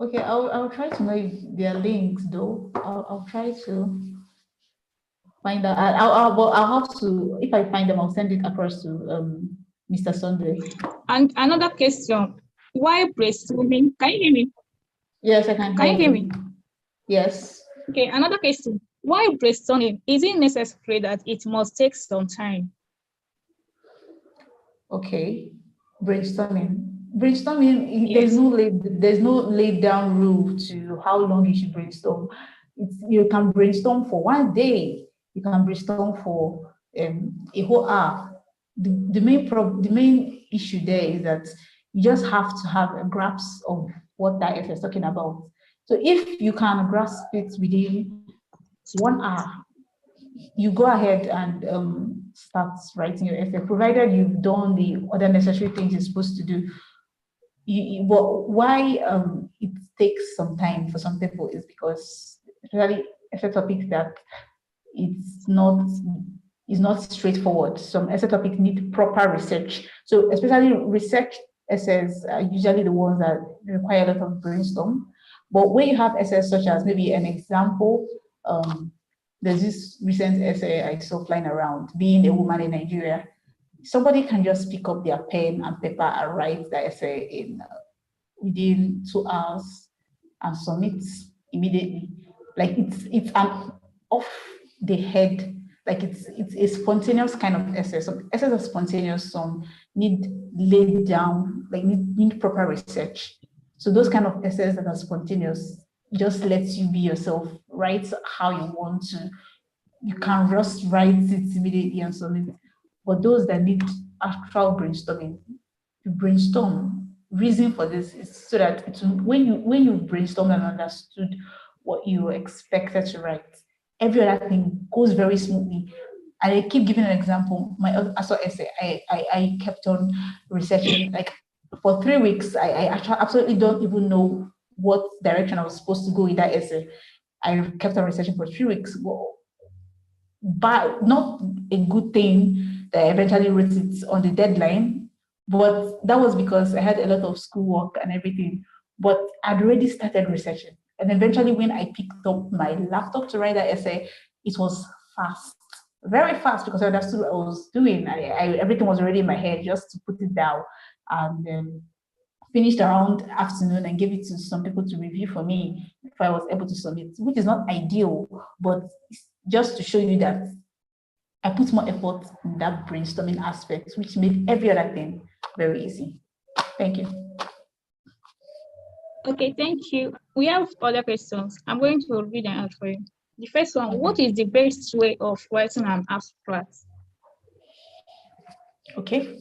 Okay, I'll try to know if there are links though. I'll try to find out. I'll have to, if I find them, I'll send it across to Mr. Sunday. And another question, why brainstorming? Can you hear me? Yes, I can Can you hear hear you. me? Yes. Okay, another question, why brainstorming? Is it necessary that it must take some time? Okay. Brainstorming. Brainstorming, Yes. there's no laid down rule to how long you should brainstorm. You can brainstorm for 1 day. You can brainstorm for a whole hour. The main issue there is that you just have to have a grasp of what that essay is talking about. So if you can grasp it within 1 hour, you go ahead and start writing your essay, provided you've done the other necessary things you're supposed to do. But why it takes some time for some people is because especially essay topics that it's not is not straightforward. Some essay topics need proper research. So especially research essays are usually the ones that require a lot of brainstorm. But when you have essays such as maybe an example, there's this recent essay I saw flying around, being a woman in Nigeria. Somebody can just pick up their pen and paper and write the essay in within 2 hours and submit immediately. Like it's an off the head, like it's a spontaneous kind of essay. Some essays are spontaneous, some need laid down, like need proper research. So those kind of essays that are spontaneous just lets you be yourself, write how you want to. You can just write it immediately and submit. But those that need actual brainstorming, you brainstorm. Reason for this is so that when you brainstorm and understood what you expected to write, every other thing goes very smoothly. And I keep giving an example. My other essay, I kept on researching. Like for 3 weeks, I actually absolutely don't even know what direction I was supposed to go with that essay. I kept on researching for 3 weeks. Well, but not a good thing that I eventually wrote it on the deadline. But that was because I had a lot of schoolwork and everything. But I'd already started researching. And eventually, when I picked up my laptop to write that essay, it was fast, very fast, because I understood what I was doing. Everything was already in my head, just to put it down. And then finished around afternoon and gave it to some people to review for me if I was able to submit, which is not ideal, but just to show you that I put more effort in that brainstorming aspect, which made every other thing very easy. Thank you. Okay, thank you. We have other questions. I'm going to read them out for you. The first one, what is the best way of writing an abstract? Okay.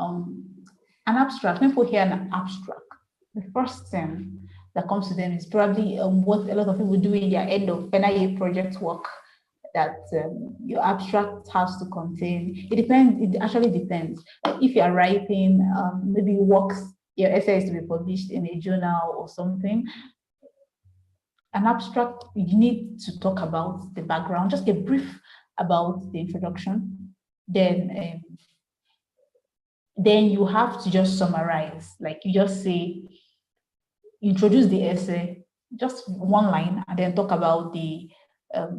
An abstract, when people hear an abstract, the first thing that comes to them is probably what a lot of people do in their end of final year project work, that your abstract has to contain. It depends, it actually depends. If you're writing, maybe your essay is to be published in a journal or something, an abstract, you need to talk about the background, just a brief about the introduction. Then you have to just summarize, like you just say, introduce the essay, just one line, and then talk about the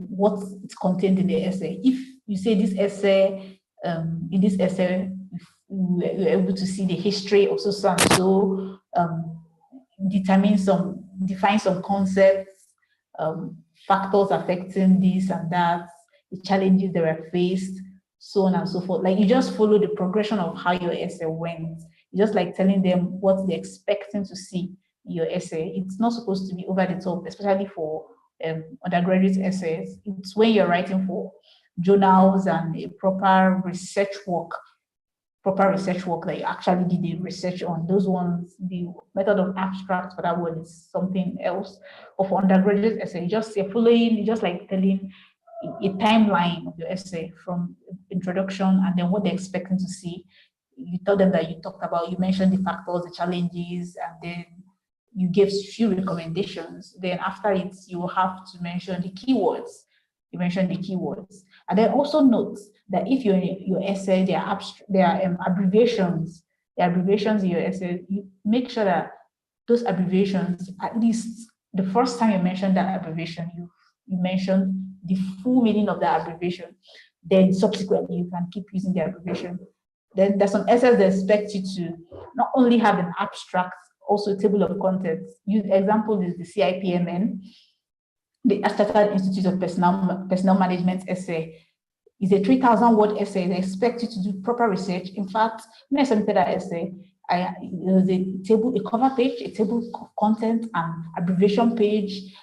what's contained in the essay. If you say this essay, in this essay, we're able to see the history of so and so, define some concepts, factors affecting this and that, the challenges they were faced, so on and so forth. Like you just follow the progression of how your essay went. You just like telling them what they're expecting to see in your essay. It's not supposed to be over the top, especially for undergraduate essays. It's when you're writing for journals and a proper research work that you actually did the research on. Those ones, the method of abstract for that one is something else. Or for undergraduate essay, you're following, just like telling a timeline of your essay from introduction and then what they're expecting to see. You tell them that you mentioned the factors, the challenges, and then you give few recommendations. Then after it, you will have to mention the keywords. You mentioned the keywords. And then also note that if your essay, there are abbreviations, in your essay, you make sure that those abbreviations, at least the first time you mention that abbreviation, you mention the full meaning of that abbreviation. Then subsequently, you can keep using the abbreviation. Then there's some essays that expect you to not only have an abstract, also a table of contents. Example is the CIPMN, the Started Institute of Personnel Management essay. Is a 3,000 word essay. They expect you to do proper research. In fact, when I submitted that essay, there was a cover page, a table of content, an abbreviation page,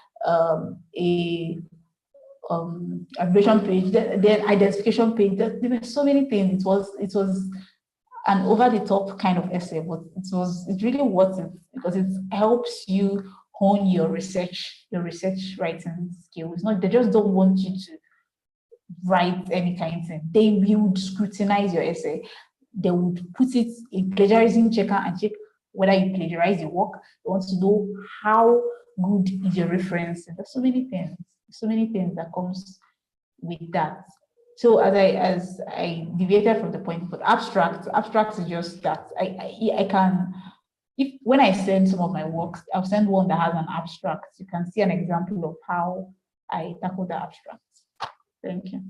abbreviation page, then identification page. There were so many things. It was an over-the-top kind of essay, but it's really worth it because it helps you hone your research writing skills. They just don't want you to write any kind of thing. They will scrutinize your essay. They would put it in plagiarism checker and check whether you plagiarize the work. They want to know how good is your reference. And there's so many things that comes with that. So as I deviated from the point, but abstract is just that I can, when I send some of my works, I'll send one that has an abstract. You can see an example of how I tackle the abstract. Thank you.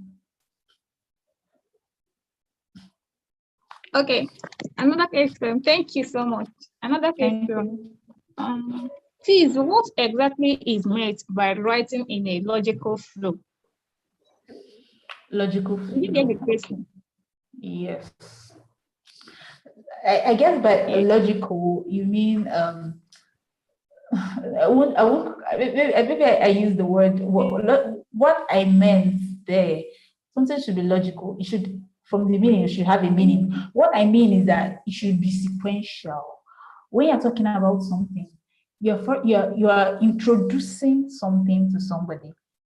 Okay, another question. Thank you so much. Another question. Please, what exactly is meant by writing in a logical flow? Logical flow. You get the question? Yes. I guess by logical, you mean maybe I use the word, what I meant there, something should be logical. It should, from the meaning, it should have a meaning. What I mean is that it should be sequential. When you're talking about something, you are introducing something to somebody.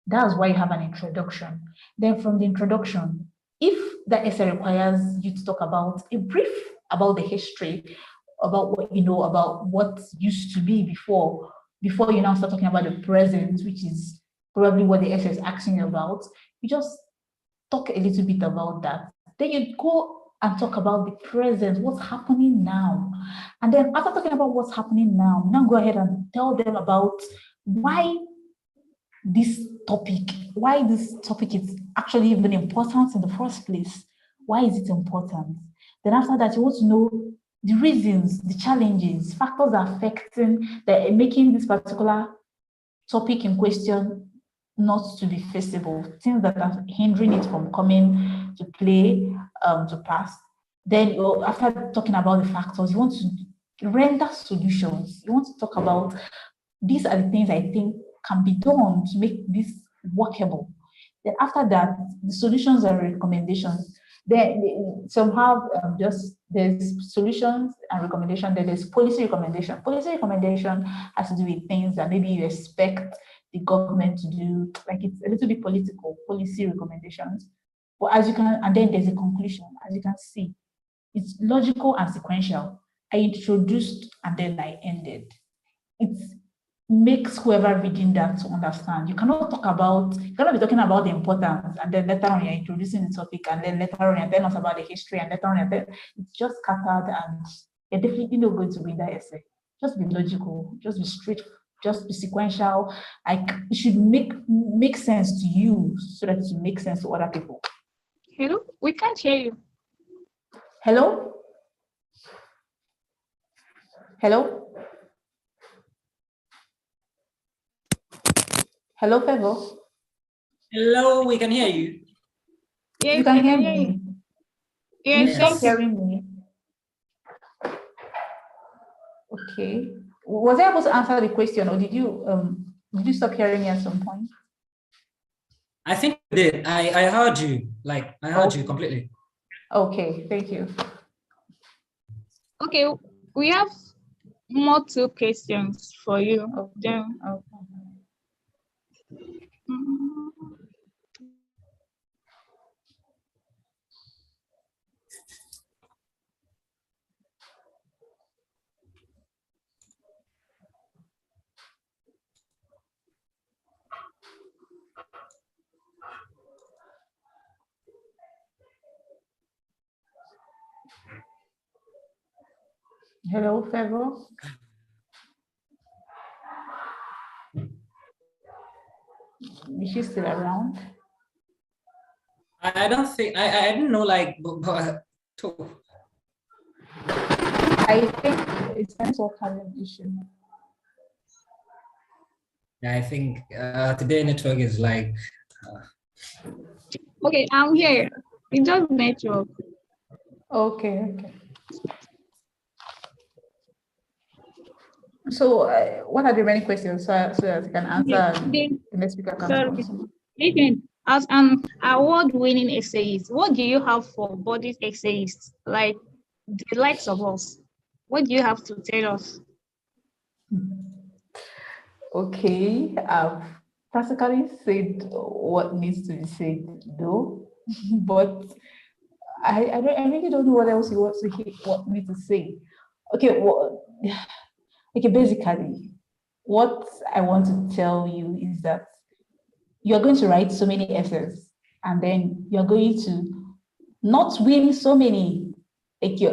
That's why you have an introduction. Then from the introduction, if the essay requires you to talk about a brief about the history, about what you know, about what used to be before you now start talking about the present, which is probably what the essay is asking you about, you just talk a little bit about that. Then you go and talk about the present, what's happening now. And then after talking about what's happening now, go ahead and tell them about why this topic is actually even important in the first place. Why is it important? Then after that, you want to know the reasons, the challenges, factors affecting, that making this particular topic in question not to be feasible, things that are hindering it from coming to play, to pass. Then after talking about the factors, you want to render solutions. You want to talk about, these are the things I think can be done to make this workable. Then after that, the solutions and recommendations. Then some have there's solutions and recommendation, then there's policy recommendation. Policy recommendation has to do with things that maybe you expect the government to do, like it's a little bit political, policy recommendations. But and then there's a conclusion, as you can see. It's logical and sequential. I introduced and then I ended. It makes whoever reading that to understand. You cannot be talking about the importance and then later on you're introducing the topic and then later on you're telling us about the history and later on it's just scattered and you're definitely not going to read that essay. Just be logical, just be straight, just be sequential. It should make sense to you so that it will make sense to other people. Hello, we can't hear you. Hello? Hello? Hello, Favor? Hello, we can hear you. Yes, you can hear me. Yes, you stop hearing me. Okay. Was I able to answer the question or did you Did you stop hearing me at some point? I think I did. I heard you. Like I heard you completely. Okay, thank you. Okay, we have more two questions for you. Then, Hello, Favor. Is she still around? I don't think I didn't know like I think it's network having issue. Yeah, I think today network is like okay, I'm here. It's just network. Okay. So, what are the remaining questions so that I can answer and the next speaker can respond? Listen, as an award-winning essayist, what do you have for bodies essayists, like the likes of us? What do you have to tell us? Okay, I've practically said what needs to be said, though, but I really don't know what else you want me to say. Okay, well, okay, basically, what I want to tell you is that you're going to write so many essays, and then you're going to not win so many. Like you're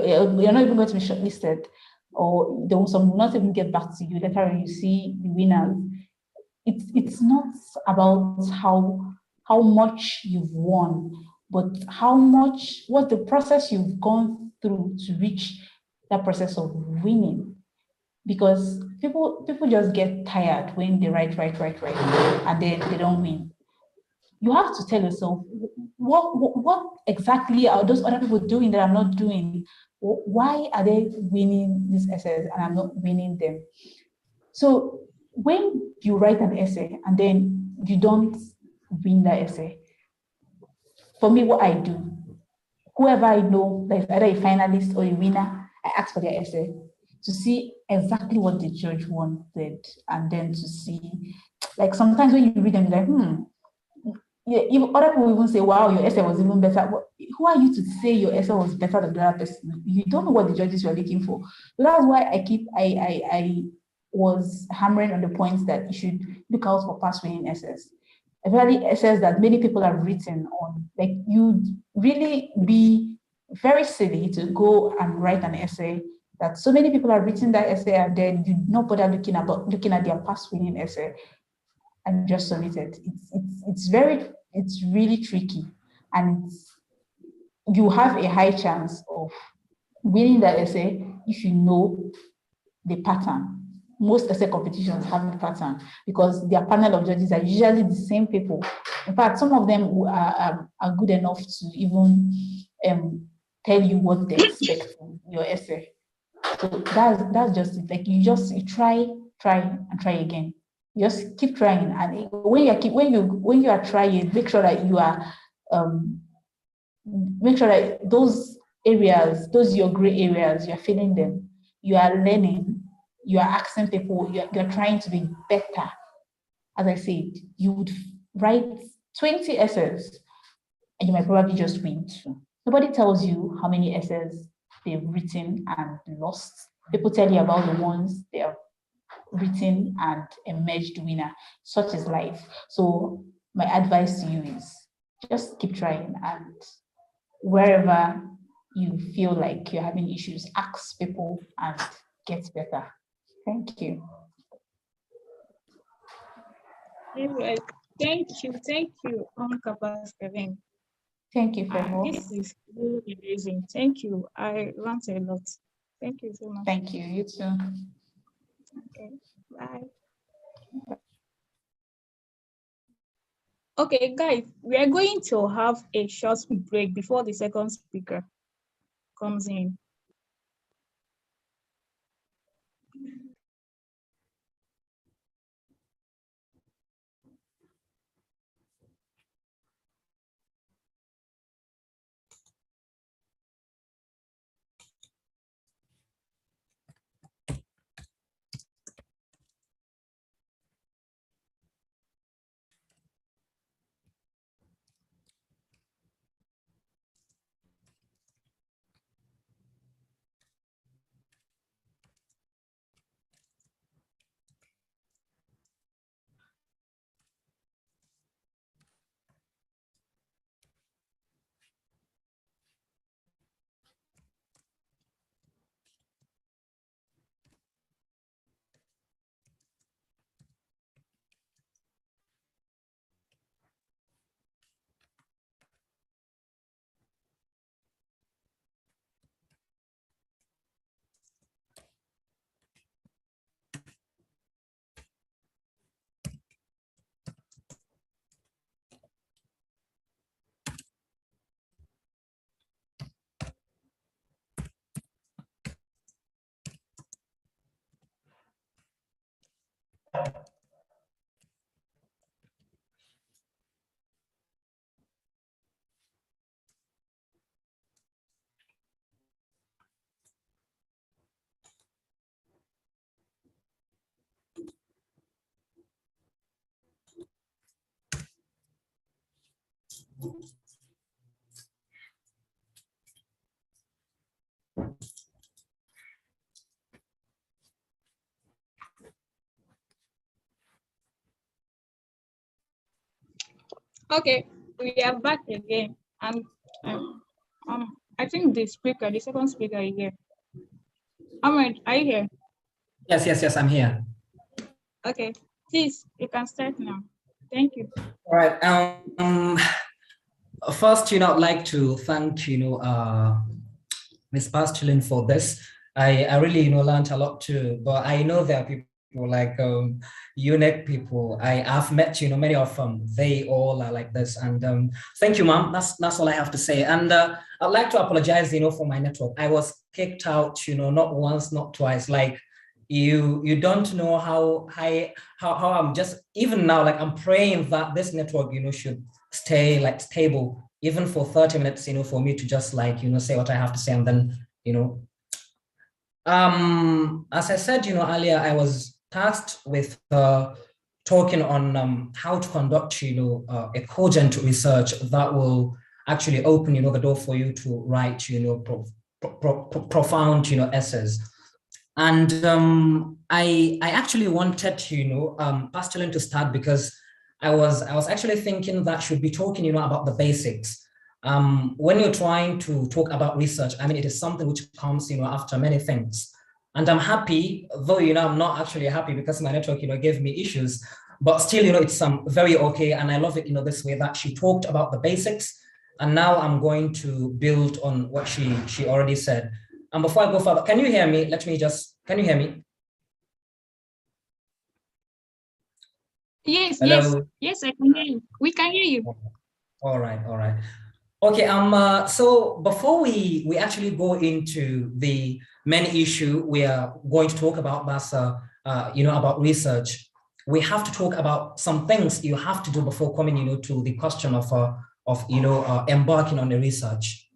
not even going to be shortlisted, or there will some not even get back to you. Later, you see the winners. It's not about how much you've won, but what the process you've gone through to reach that process of winning. Because people just get tired when they write, and then they don't win. You have to tell yourself, what exactly are those other people doing that I'm not doing? Why are they winning these essays and I'm not winning them? So when you write an essay and then you don't win that essay, for me, what I do, whoever I know that is either a finalist or a winner, I ask for their essay to see exactly what the judge wanted, and then to see, like sometimes when you read them, you're like, yeah, even other people even say, wow, your essay was even better. But who are you to say your essay was better than the other person? You don't know what the judges were looking for. So that's why I was hammering on the points that you should look out for pass-winning essays. Especially essays that many people have written on. Like, you'd really be very silly to go and write an essay that so many people have written that essay, and then you not bother looking at their pass-winning essay and just submit it. It's really tricky, and you have a high chance of winning that essay if you know the pattern. Most essay competitions have a pattern because their panel of judges are usually the same people. In fact, some of them are good enough to even tell you what they expect from your essay. So that's just it. Like, you try again. You just keep trying, and when you are trying, make sure that you are make sure that those areas, those your gray areas, you're filling them. You are learning. You are asking people. You're trying to be better. As I said, you would write 20 essays, and you might probably just win 2. Nobody tells you how many essays they've written and lost. People tell you about the ones they have written and emerged winner. Such is life. So my advice to you is just keep trying, and wherever you feel like you're having issues, ask people and get better. Thank you. Anyway, thank you, Pastor. Thank you, Femo. This is really amazing. Thank you. I learned a lot. Thank you so much. Thank you. You too. Okay. Bye. Okay, guys, we are going to have a short break before the second speaker comes in. Okay, we are back again. And I think the second speaker is here. Ahmed, are you here? Yes, I'm here. Okay, please, you can start now. Thank you. All right. First, I'd like to thank, Ms. Pastelin for this. I really, learned a lot too, but I know there are people like unique people. I've met, many of them. They all are like this. And thank you, ma'am. That's all I have to say. And I'd like to apologize, for my network. I was kicked out, not once, not twice. Like you don't know how I'm just, even now, like I'm praying that this network, should stay like stable even for 30 minutes, for me to just like, say what I have to say. And then, as I said, earlier, I was tasked with talking on how to conduct, a cogent research that will actually open, the door for you to write, profound, essays. And I actually wanted to, Pastelin to start because I was actually thinking that should be talking, about the basics. When you're trying to talk about research, I mean, it is something which comes, after many things. And I'm happy, though, I'm not actually happy because my network, gave me issues, but still, it's very okay. And I love it, this way that she talked about the basics. And now I'm going to build on what she already said. And before I go further, can you hear me? Can you hear me? Yes, Hello? yes, I can hear you. We can hear you. All right. Okay, so before we actually go into the main issue, we are going to talk about that's, about research. We have to talk about some things you have to do before coming, to the question of embarking on the research.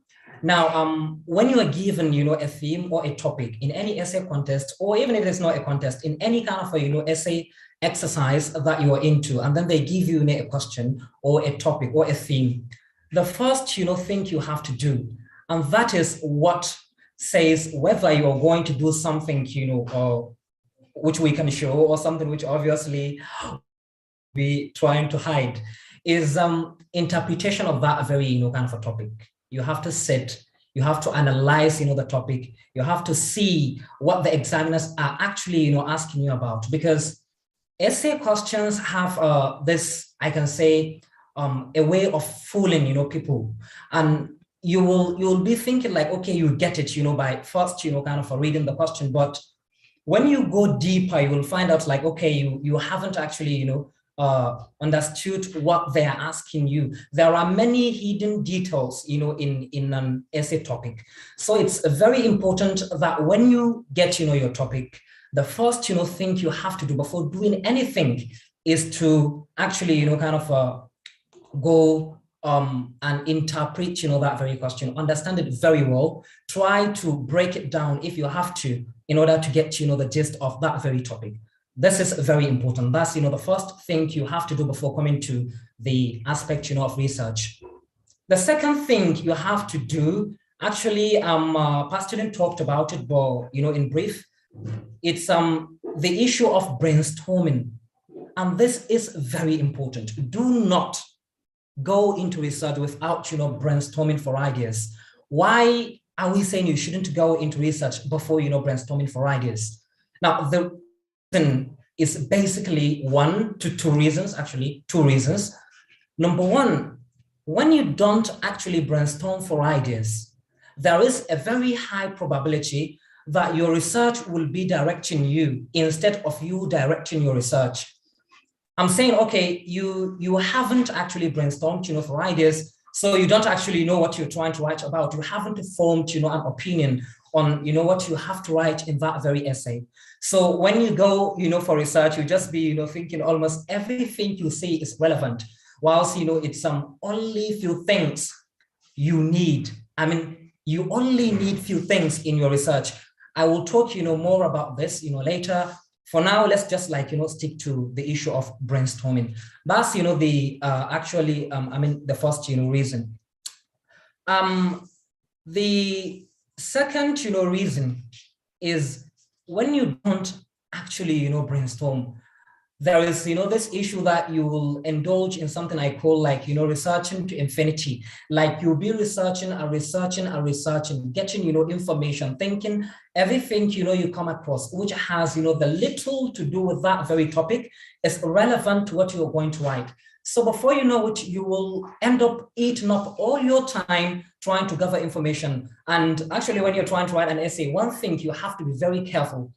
Now, when you are given, a theme or a topic in any essay contest, or even if it's not a contest, in any kind of a, essay exercise that you are into, and then they give you a question or a topic or a theme, the first, thing you have to do, and that is what says whether you are going to do something, which we can show, or something which obviously we trying to hide, is interpretation of that very, kind of a topic. You have to sit, you have to analyze, the topic. You have to see what the examiners are actually, asking you about, because essay questions have this, I can say, a way of fooling, people. And you'll be thinking like, okay, you get it, by first, kind of reading the question. But when you go deeper, you will find out like, okay, you haven't actually, understood what they're asking you. There are many hidden details, in an essay topic. So it's very important that when you get, your topic, the first, thing you have to do before doing anything is to actually, kind of go and interpret, that very question, understand it very well, try to break it down if you have to, in order to get, the gist of that very topic. This is very important. That's, the first thing you have to do before coming to the aspect, of research. The second thing you have to do, actually, Pastelin talked about it, but, in brief, it's the issue of brainstorming. And this is very important. Do not go into research without, brainstorming for ideas. Why are we saying you shouldn't go into research before, brainstorming for ideas? Now, the reason is basically 1 to 2 reasons, actually 2 reasons. Number 1, when you don't actually brainstorm for ideas, there is a very high probability that your research will be directing you instead of you directing your research. I'm saying, okay, you haven't actually brainstormed, for ideas, so you don't actually know what you're trying to write about. You haven't formed, an opinion on, what you have to write in that very essay. So when you go, for research, you just be, thinking almost everything you see is relevant, whilst, it's only few things you need. I mean, you only need few things in your research. I will talk, more about this, later. For now, let's just like, stick to the issue of brainstorming. That's, the actually, the first, reason. The second, reason is when you don't actually, brainstorm, there is, this issue that you will indulge in something I call like, researching to infinity. Like you'll be researching and researching and researching, getting, information, thinking everything, you come across, which has, the little to do with that very topic is relevant to what you're going to write. So before you know it, you will end up eating up all your time trying to gather information. And actually, when you're trying to write an essay, one thing you have to be very careful,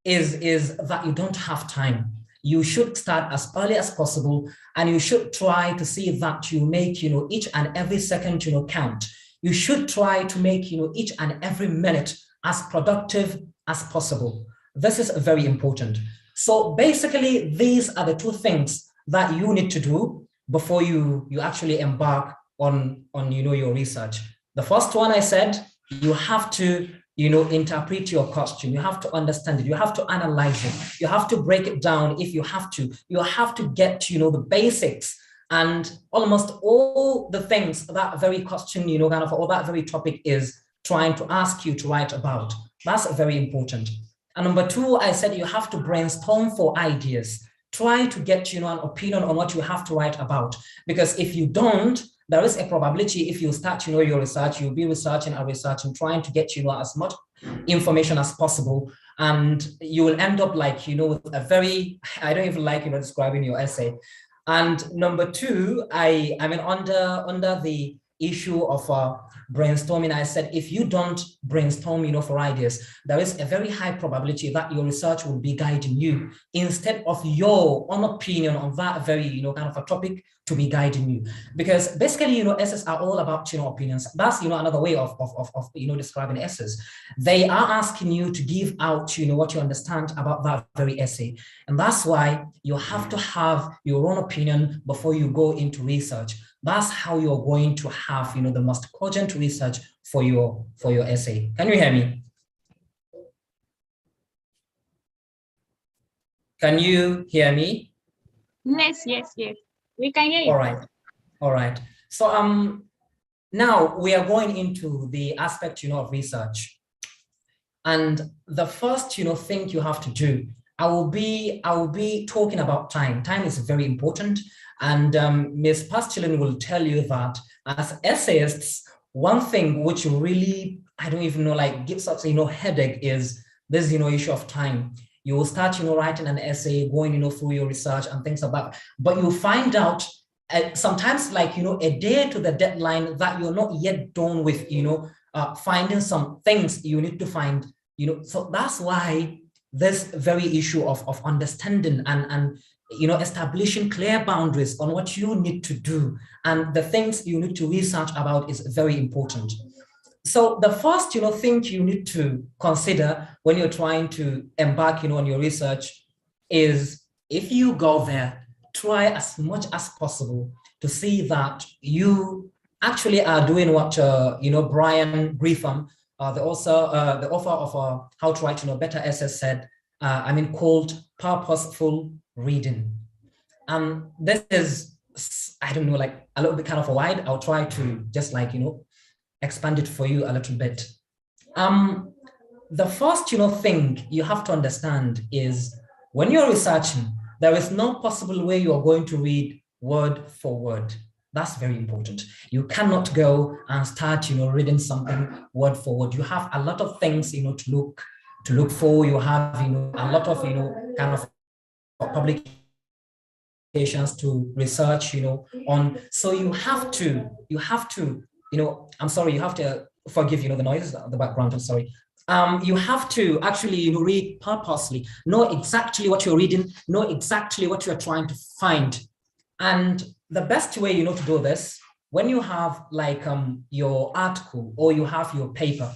is that you don't have time. You should start as early as possible, and you should try to see that you make, each and every second, count. You should try to make, each and every minute as productive as possible. This is very important. So basically, these are the two things that you need to do before you actually embark on your research. The first one I said, you have to interpret your question. You have to understand it. You have to analyze it. You have to break it down if you have to. You have to get the basics and almost all the things that very question, or that very topic is trying to ask you to write about. That's very important. And number two, I said you have to brainstorm for ideas. Try to get, an opinion on what you have to write about. Because if you don't, there is a probability if you start, your research, you'll be researching and researching, trying to get, as much information as possible. And you will end up like, with a very, I don't even like, describing your essay. And number two, I mean, under the issue of brainstorming, I said, if you don't brainstorm, for ideas, there is a very high probability that your research will be guiding you instead of your own opinion on that very, kind of a topic to be guiding you. Because basically, essays are all about, opinions. That's, another way of describing essays. They are asking you to give out, what you understand about that very essay. And that's why you have to have your own opinion before you go into research. That's how you're going to have, the most cogent research for your essay. Can you hear me? Can you hear me? Yes. We can hear you. All right. So now we are going into the aspect, of research. And the first, thing you have to do, I will be talking about time. Time is very important. And Ms. Pastillin will tell you that as essayists, one thing which really, I don't even know, like gives us, headache is this, issue of time. You will start, writing an essay, going, through your research and things like that. But you'll find out sometimes like, a day to the deadline that you're not yet done with, finding some things you need to find, So that's why this very issue of understanding and establishing clear boundaries on what you need to do and the things you need to research about is very important. So the first, thing you need to consider when you're trying to embark, on your research is if you go there, try as much as possible to see that you actually are doing what, Brian Grisham, the author of How to Write, Better Essays said, called purposeful reading. This is, I don't know, like a little bit kind of wide. I'll try to just like, expand it for you a little bit. The first, thing you have to understand is when you're researching, there is no possible way you're going to read word for word. That's very important. You cannot go and start, reading something word for word. You have a lot of things, to look for. You have, a lot of, kind of publications to research, on. So you have to, I'm sorry, you have to forgive, the noise, the background, I'm sorry. You have to actually read purposely, know exactly what you're reading, know exactly what you're trying to find. And the best way, to do this, when you have like your article or you have your paper,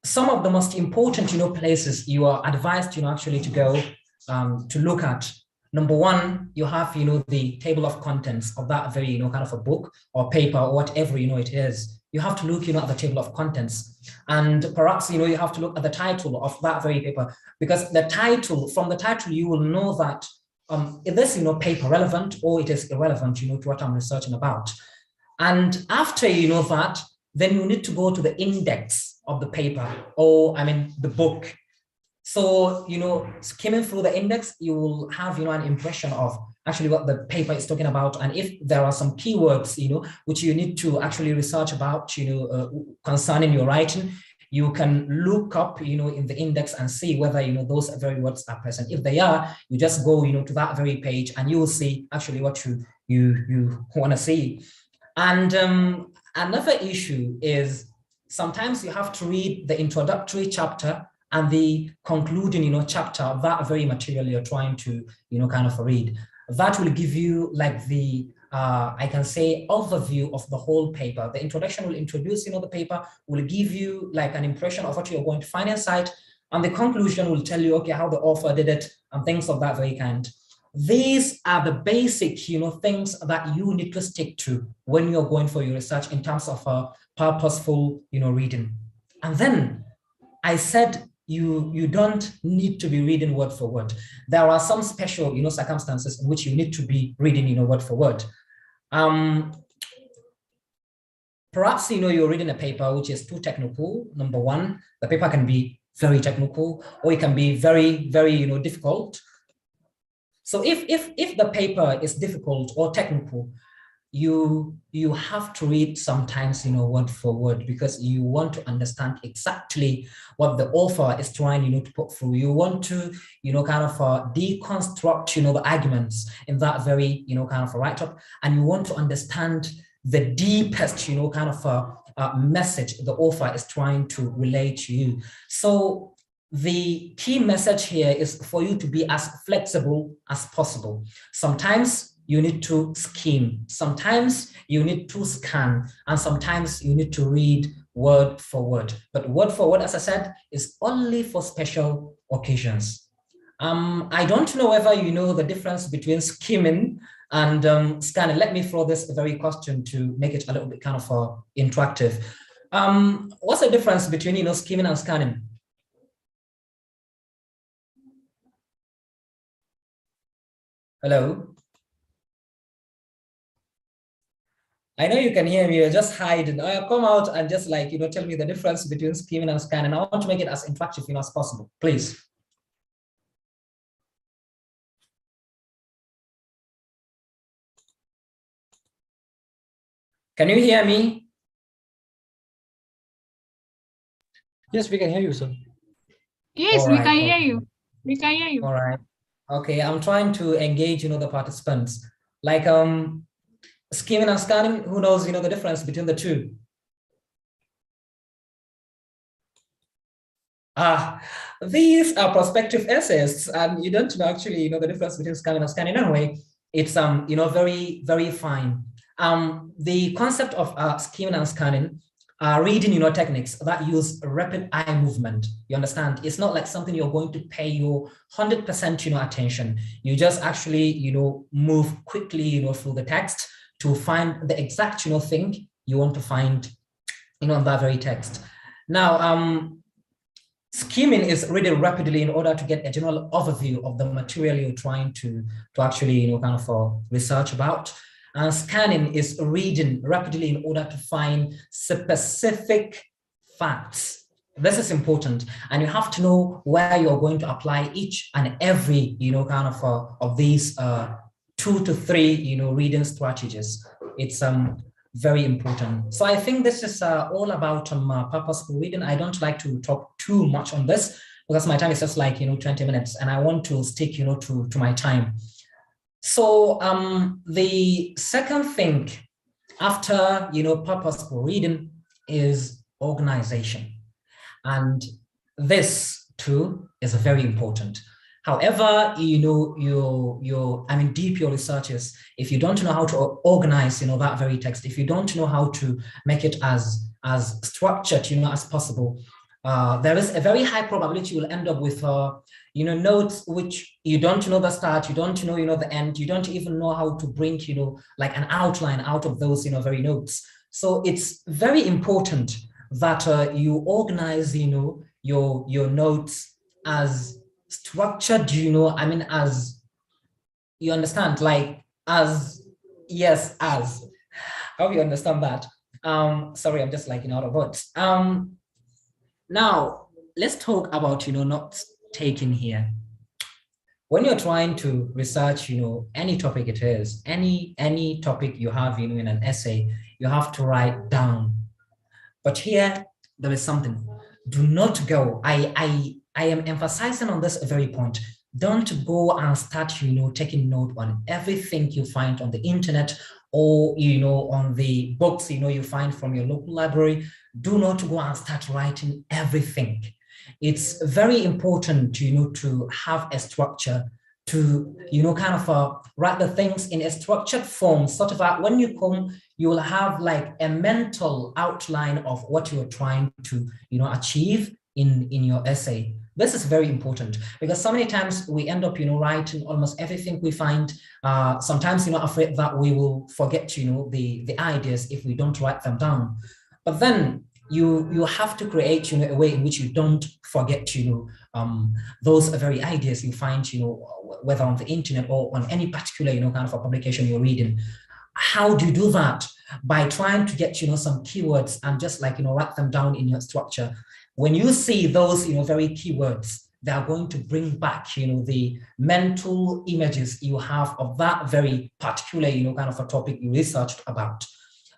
some of the most important, places you are advised, actually to go to look at. Number one, you have, the table of contents of that very, kind of a book or paper or whatever, it is. You have to look, at the table of contents. And perhaps, you have to look at the title of that very paper, because from the title, you will know that is this, paper relevant or it is irrelevant, to what I'm researching about. And after you know that, then you need to go to the index of the paper or, the book. So, skimming through the index, you will have, an impression of actually what the paper is talking about. And if there are some keywords, which you need to actually research about, concerning your writing, you can look up, in the index and see whether, those very words are present. If they are, you just go, to that very page and you will see actually what you want to see. And another issue is sometimes you have to read the introductory chapter and the concluding, chapter of that very material you're trying to, kind of read. That will give you like the, I can say, overview of the whole paper. The introduction will introduce, the paper, will give you like an impression of what you're going to find inside. And the conclusion will tell you, okay, how the author did it and things of that very kind. These are the basic, things that you need to stick to when you're going for your research in terms of purposeful, reading. And then I said, you don't need to be reading word for word. There are some special, circumstances in which you need to be reading, word for word. Perhaps, you're reading a paper which is too technical. Number one, the paper can be very technical, or it can be very, very, difficult. So if the paper is difficult or technical, you have to read sometimes, word for word, because you want to understand exactly what the author is trying, to put through. You want to, kind of deconstruct, the arguments in that very, kind of a write-up, and you want to understand the deepest, kind of message the author is trying to relay to you. So the key message here is for you to be as flexible as possible. Sometimes you need to skim, sometimes you need to scan, and sometimes you need to read word for word. But word for word, as I said, is only for special occasions. I don't know whether you know the difference between skimming and scanning. Let me throw this very question to make it a little bit kind of interactive. What's the difference between, skimming and scanning? Hello? I know you can hear me, you're just hiding. Come out and just like, tell me the difference between skimming and scanning. I want to make it as interactive, as possible, please. Can you hear me? Yes, we can hear you, sir. Yes, we can hear you. We can hear you. All right. Okay, I'm trying to engage, the participants. Like skimming and scanning, who knows, the difference between the two? These are prospective essayists, and you don't know actually, the difference between scanning and scanning. Anyway, it's very, very fine. The concept of skimming and scanning are reading, techniques that use rapid eye movement. You understand? It's not like something you're going to pay your 100%, attention. You just actually, move quickly, through the text to find the exact, thing you want to find, in that very text. Now, skimming is reading rapidly in order to get a general overview of the material you're trying to actually, kind of research about. And scanning is reading rapidly in order to find specific facts. This is important, and you have to know where you're going to apply each and every, kind of these 2 to 3, reading strategies. It's very important. So I think this is all about purposeful reading. I don't like to talk too much on this because my time is just like 20 minutes, and I want to stick to my time. So the second thing after purposeful reading is organization, and this too is very important. However, deep your researches, if you don't know how to organize that very text, if you don't know how to make it as structured as possible, there is a very high probability you will end up with notes which you don't know the start, you don't know the end, you don't even know how to bring like an outline out of those very notes. So it's very important that you organize your notes as structured, as you understand, like as yes as. I hope you understand that. Sorry, I'm just like out of words. Now let's talk about not taken here. When you're trying to research, any topic it is, any topic you have, in an essay, you have to write down. But here, there is something. Do not go. I am emphasizing on this very point. Don't go and start, taking note on everything you find on the internet or, on the books, you find from your local library. Do not go and start writing everything. It's very important, to have a structure, to, kind of write the things in a structured form, sort of when you come, you will have like a mental outline of what you're trying to, achieve in your essay. This is very important because so many times we end up, writing almost everything we find. Sometimes, afraid that we will forget, the ideas if we don't write them down. But then you have to create, a way in which you don't forget, those very ideas you find, whether on the internet or on any particular, kind of a publication you're reading. How do you do that? By trying to get, some keywords and just like, write them down in your structure. When you see those, very keywords, they are going to bring back, the mental images you have of that very particular, kind of a topic you researched about.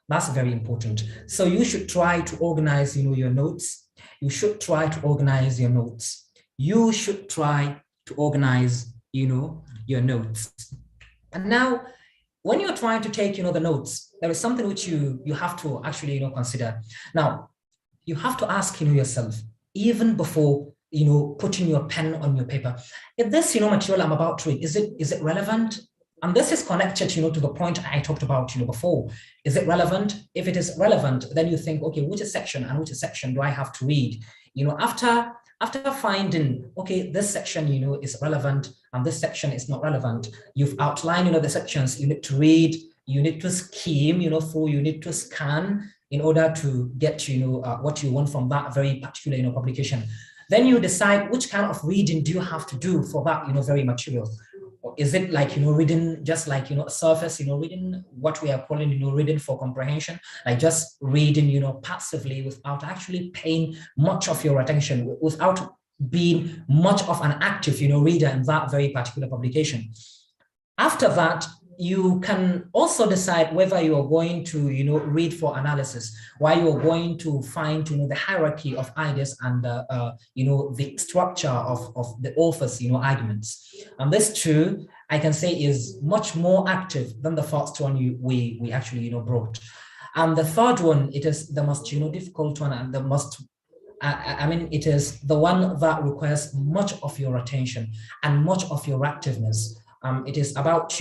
That's very important. So you should try to organize, your notes. You should try to organize your notes. You should try to organize, your notes. And now, when you're trying to take, the notes, there is something which you have to actually, consider. Now, you have to ask, yourself, even before, putting your pen on your paper, if this, material I'm about to read, is it relevant? And this is connected, to the point I talked about, before. Is it relevant? If it is relevant, then you think, okay, which section and which section do I have to read? After finding, okay, this section, is relevant and this section is not relevant, you've outlined, the sections you need to read, you need to skim, you need to scan in order to get, what you want from that very particular, publication. Then you decide which kind of reading do you have to do for that, very material. Is it like, reading just like, a surface, reading what we are calling, reading for comprehension, like just reading, passively without actually paying much of your attention, without being much of an active, reader in that very particular publication. After that, you can also decide whether you are going to, read for analysis, while you are going to find, the hierarchy of ideas and, the structure of the author's, arguments. And this too, I can say, is much more active than the first one we actually, brought. And the third one, it is the most, difficult one and the most, it is the one that requires much of your attention and much of your activeness. It is about,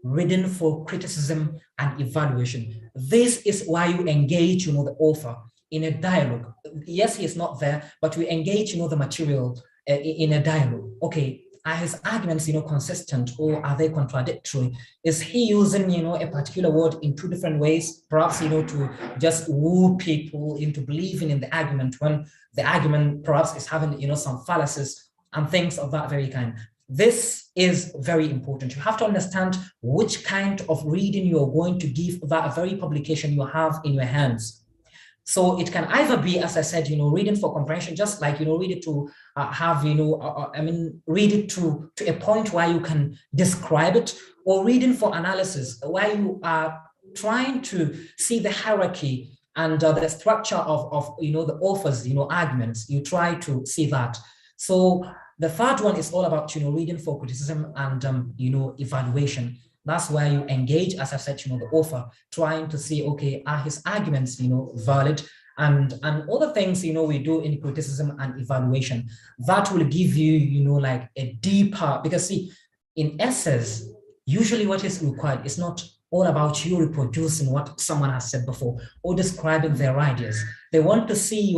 reading for criticism and evaluation. This is why you engage, the author in a dialogue. Yes, he is not there, but we engage, the material in a dialogue. Okay, are his arguments, consistent, or are they contradictory? Is he using, a particular word in two different ways, perhaps, to just woo people into believing in the argument when the argument perhaps is having, some fallacies and things of that very kind. This is very important. You have to understand which kind of reading you're going to give that very publication you have in your hands. So it can either be, as I said, reading for comprehension, just like, read it to have, read it to a point where you can describe it, or reading for analysis, where you are trying to see the hierarchy and the structure of the author's, arguments. You try to see that. So the third one is all about, reading for criticism and, evaluation. That's where you engage, as I said, the author, trying to see, okay, are his arguments, valid? And other things, we do in criticism and evaluation. That will give you, like a deeper, because see, in essays, usually what is required is not all about you reproducing what someone has said before or describing their ideas. They want to see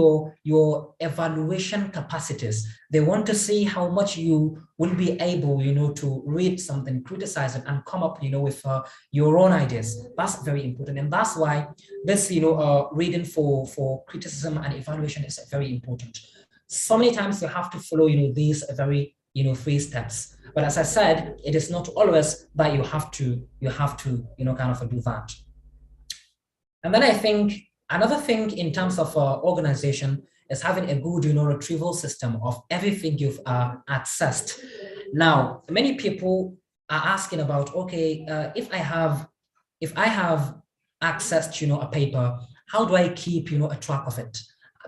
your evaluation capacities. They want to see how much you will be able, to read something, criticize it, and come up, with your own ideas. That's very important, and that's why this, reading for criticism and evaluation is very important. So many times you have to follow, these very, 3 steps. But as I said, it is not always that you have to, kind of do that. And then I think another thing in terms of organization is having a good, retrieval system of everything you've accessed. Now, many people are asking about, okay, if I have accessed, a paper, how do I keep, a track of it?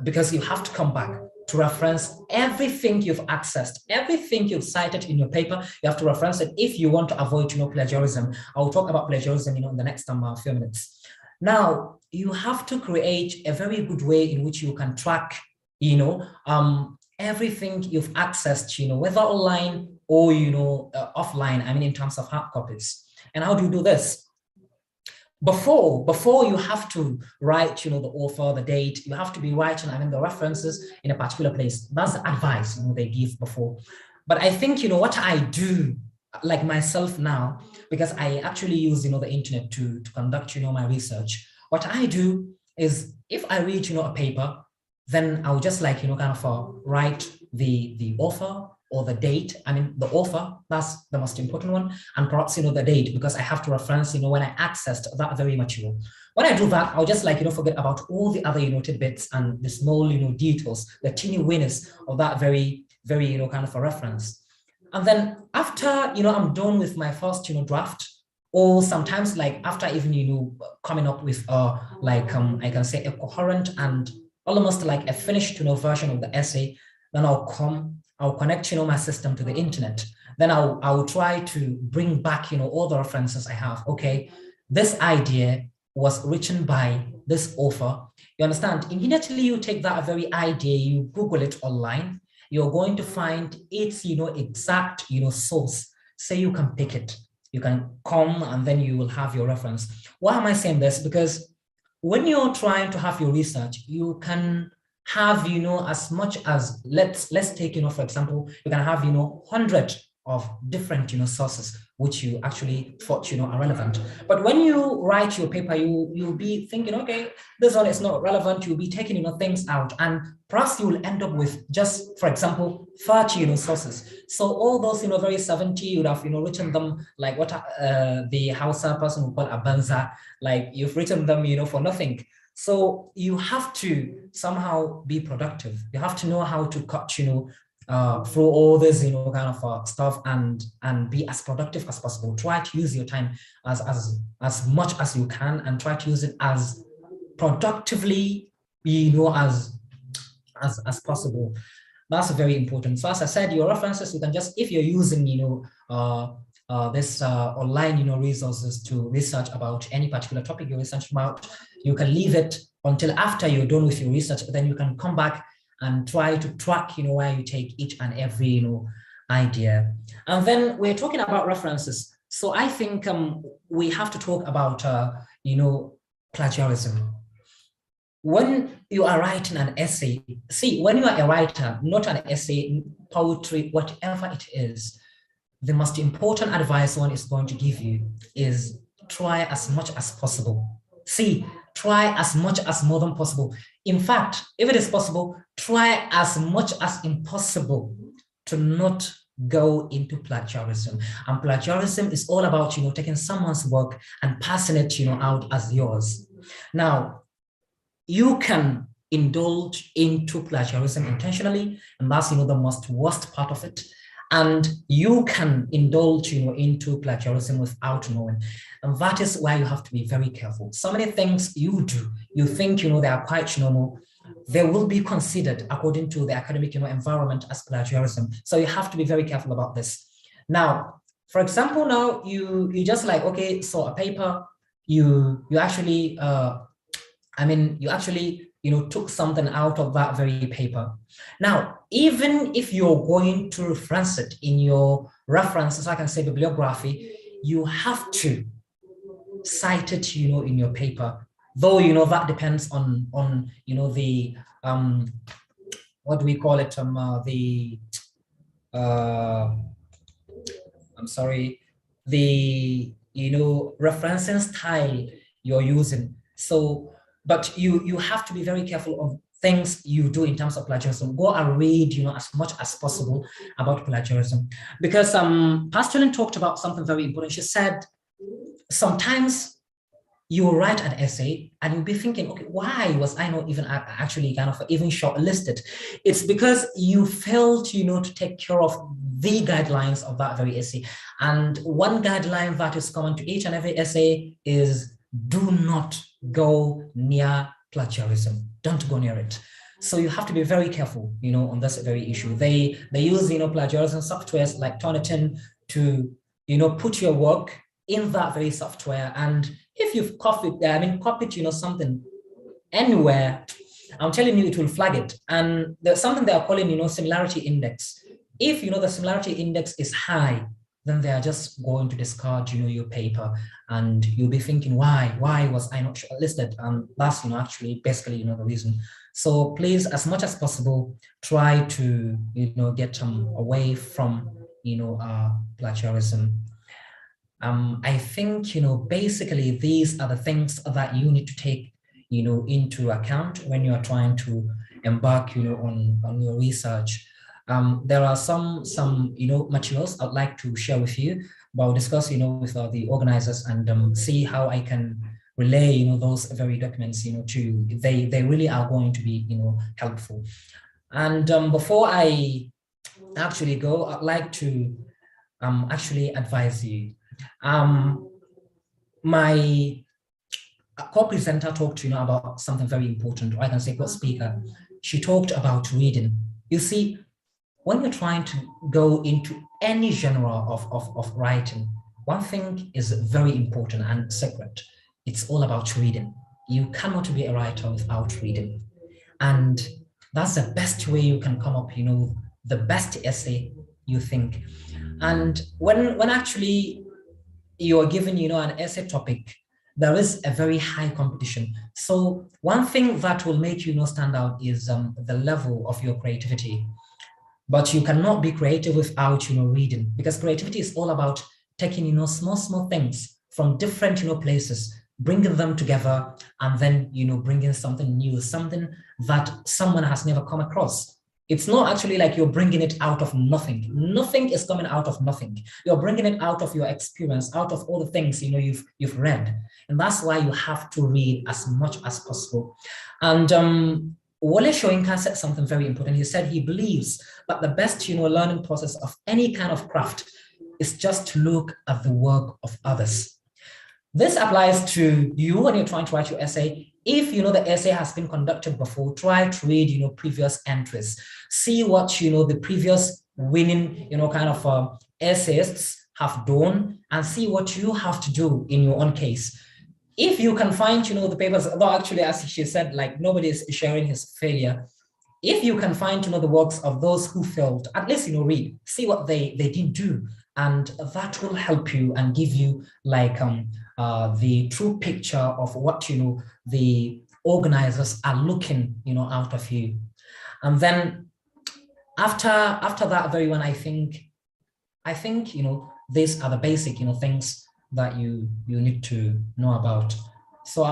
Because you have to come back to reference everything you've accessed, everything you've cited in your paper. You have to reference it if you want to avoid, plagiarism. I'll talk about plagiarism, in the next few minutes. Now, you have to create a very good way in which you can track, everything you've accessed, whether online or, offline, I mean, in terms of hard copies. And how do you do this? Before you have to write, the author, the date, you have to be writing, the references in a particular place. That's the advice, they give before. But I think, what I do, like myself now, because I actually use, the internet to conduct, my research. What I do is, if I read, a paper, then I'll just write the author or the date. The author, that's the most important one, and perhaps, the date, because I have to reference, when I accessed that very material. When I do that, I'll just forget about all the other, tidbits and the small, details, the teeny winners of that very, very, kind of a reference. And then after, I'm done with my first, draft, or sometimes after even, coming up with, I can say a coherent and almost like a finished, version of the essay, then I'll connect, my system to the internet. Then I'll try to bring back, all the references I have. Okay, this idea was written by this author. You understand? Immediately you take that very idea, you Google it online, you're going to find its, exact, source. So you can pick it. You can come and then you will have your reference. Why am I saying this? Because when you're trying to have your research, you can have, as much as, let's take, for example, you can have, 100 of different, sources, which you actually thought, are relevant. But when you write your paper, you'll be thinking, okay, this one is not relevant. You'll be taking, things out, and perhaps you will end up with just, for example, 30, sources. So all those, very 70, you would have, written them like what the Hausa person would call a banza, like you've written them, for nothing. So you have to somehow be productive. You have to know how to cut, through all this, kind of stuff and be as productive as possible. Try to use your time as much as you can, and try to use it as productively, as possible. That's very important. So as I said, your references, you can just, if you're using, this online, resources to research about any particular topic you're researching about, you can leave it until after you're done with your research. Then you can come back and try to track, where you take each and every, idea. And then we're talking about references. So I think we have to talk about, plagiarism. When you are writing an essay, see, when you are a writer, not an essay, poetry, whatever it is, the most important advice one is going to give you is try as much as possible. See, try as much as more than possible. In fact, if it is possible, try as much as impossible to not go into plagiarism. And plagiarism is all about, taking someone's work and passing it, out as yours. Now, you can indulge into plagiarism intentionally, and that's, the most worst part of it. And you can indulge, into plagiarism without knowing. And that is why you have to be very careful. So many things you do, you think, they are quite normal, they will be considered according to the academic, environment as plagiarism. So you have to be very careful about this. Now, for example, now you just like, okay, so a paper, you actually, took something out of that very paper. Now, even if you're going to reference it in your references, I can say bibliography, you have to cite it, in your paper. Though, that depends on the, what do we call it? The referencing style you're using. So, but you have to be very careful of things you do in terms of plagiarism. Go and read, as much as possible about plagiarism. Because Pastor Lynn talked about something very important. She said, sometimes you write an essay and you'll be thinking, okay, why was I not even actually kind of even shortlisted? It's because you failed, to take care of the guidelines of that very essay. And one guideline that is common to each and every essay is do not go near plagiarism. Don't go near it. So you have to be very careful, on this very issue. They use, plagiarism softwares like Turnitin to, put your work in that very software. And if you've copied, something anywhere, I'm telling you, it will flag it. And there's something they are calling, similarity index. If, the similarity index is high, then they are just going to discard, your paper, and you'll be thinking, why was I not shortlisted? And that's, actually basically, the reason. So please, as much as possible, try to, get away from, plagiarism. I think, basically these are the things that you need to take, into account when you are trying to embark, on your research. There are some materials I'd like to share with you, but I'll discuss, with the organizers and see how I can relay, those very documents, to they really are going to be, helpful. And before I actually go, I'd like to actually advise you. My co-presenter talked, about something very important, or I can say co-speaker. She talked about reading. You see, when you're trying to go into any genre of writing, one thing is very important and secret. It's all about reading. You cannot be a writer without reading. And that's the best way you can come up, the best essay you think. And when actually you are given, an essay topic, there is a very high competition. So one thing that will make you stand out is the level of your creativity. But you cannot be creative without, reading, because creativity is all about taking, small things from different, places, bringing them together, and then, bringing something new, something that someone has never come across. It's not actually like you're bringing it out of nothing. Nothing is coming out of nothing. You're bringing it out of your experience, out of all the things, you've read. And that's why you have to read as much as possible. And Wole Soyinka said something very important. He said he believes that the best, learning process of any kind of craft is just to look at the work of others. This applies to you when you're trying to write your essay. If the essay has been conducted before, try to read previous entries. See what the previous winning kind of essayists have done, and see what you have to do in your own case. If you can find the papers, though actually, as she said, like nobody is sharing his failure. If you can find the works of those who failed, at least read, see what they didn't do, and that will help you and give you like the true picture of what the organizers are looking out of you. And then after that very one, I think these are the basic things that you need to know about. So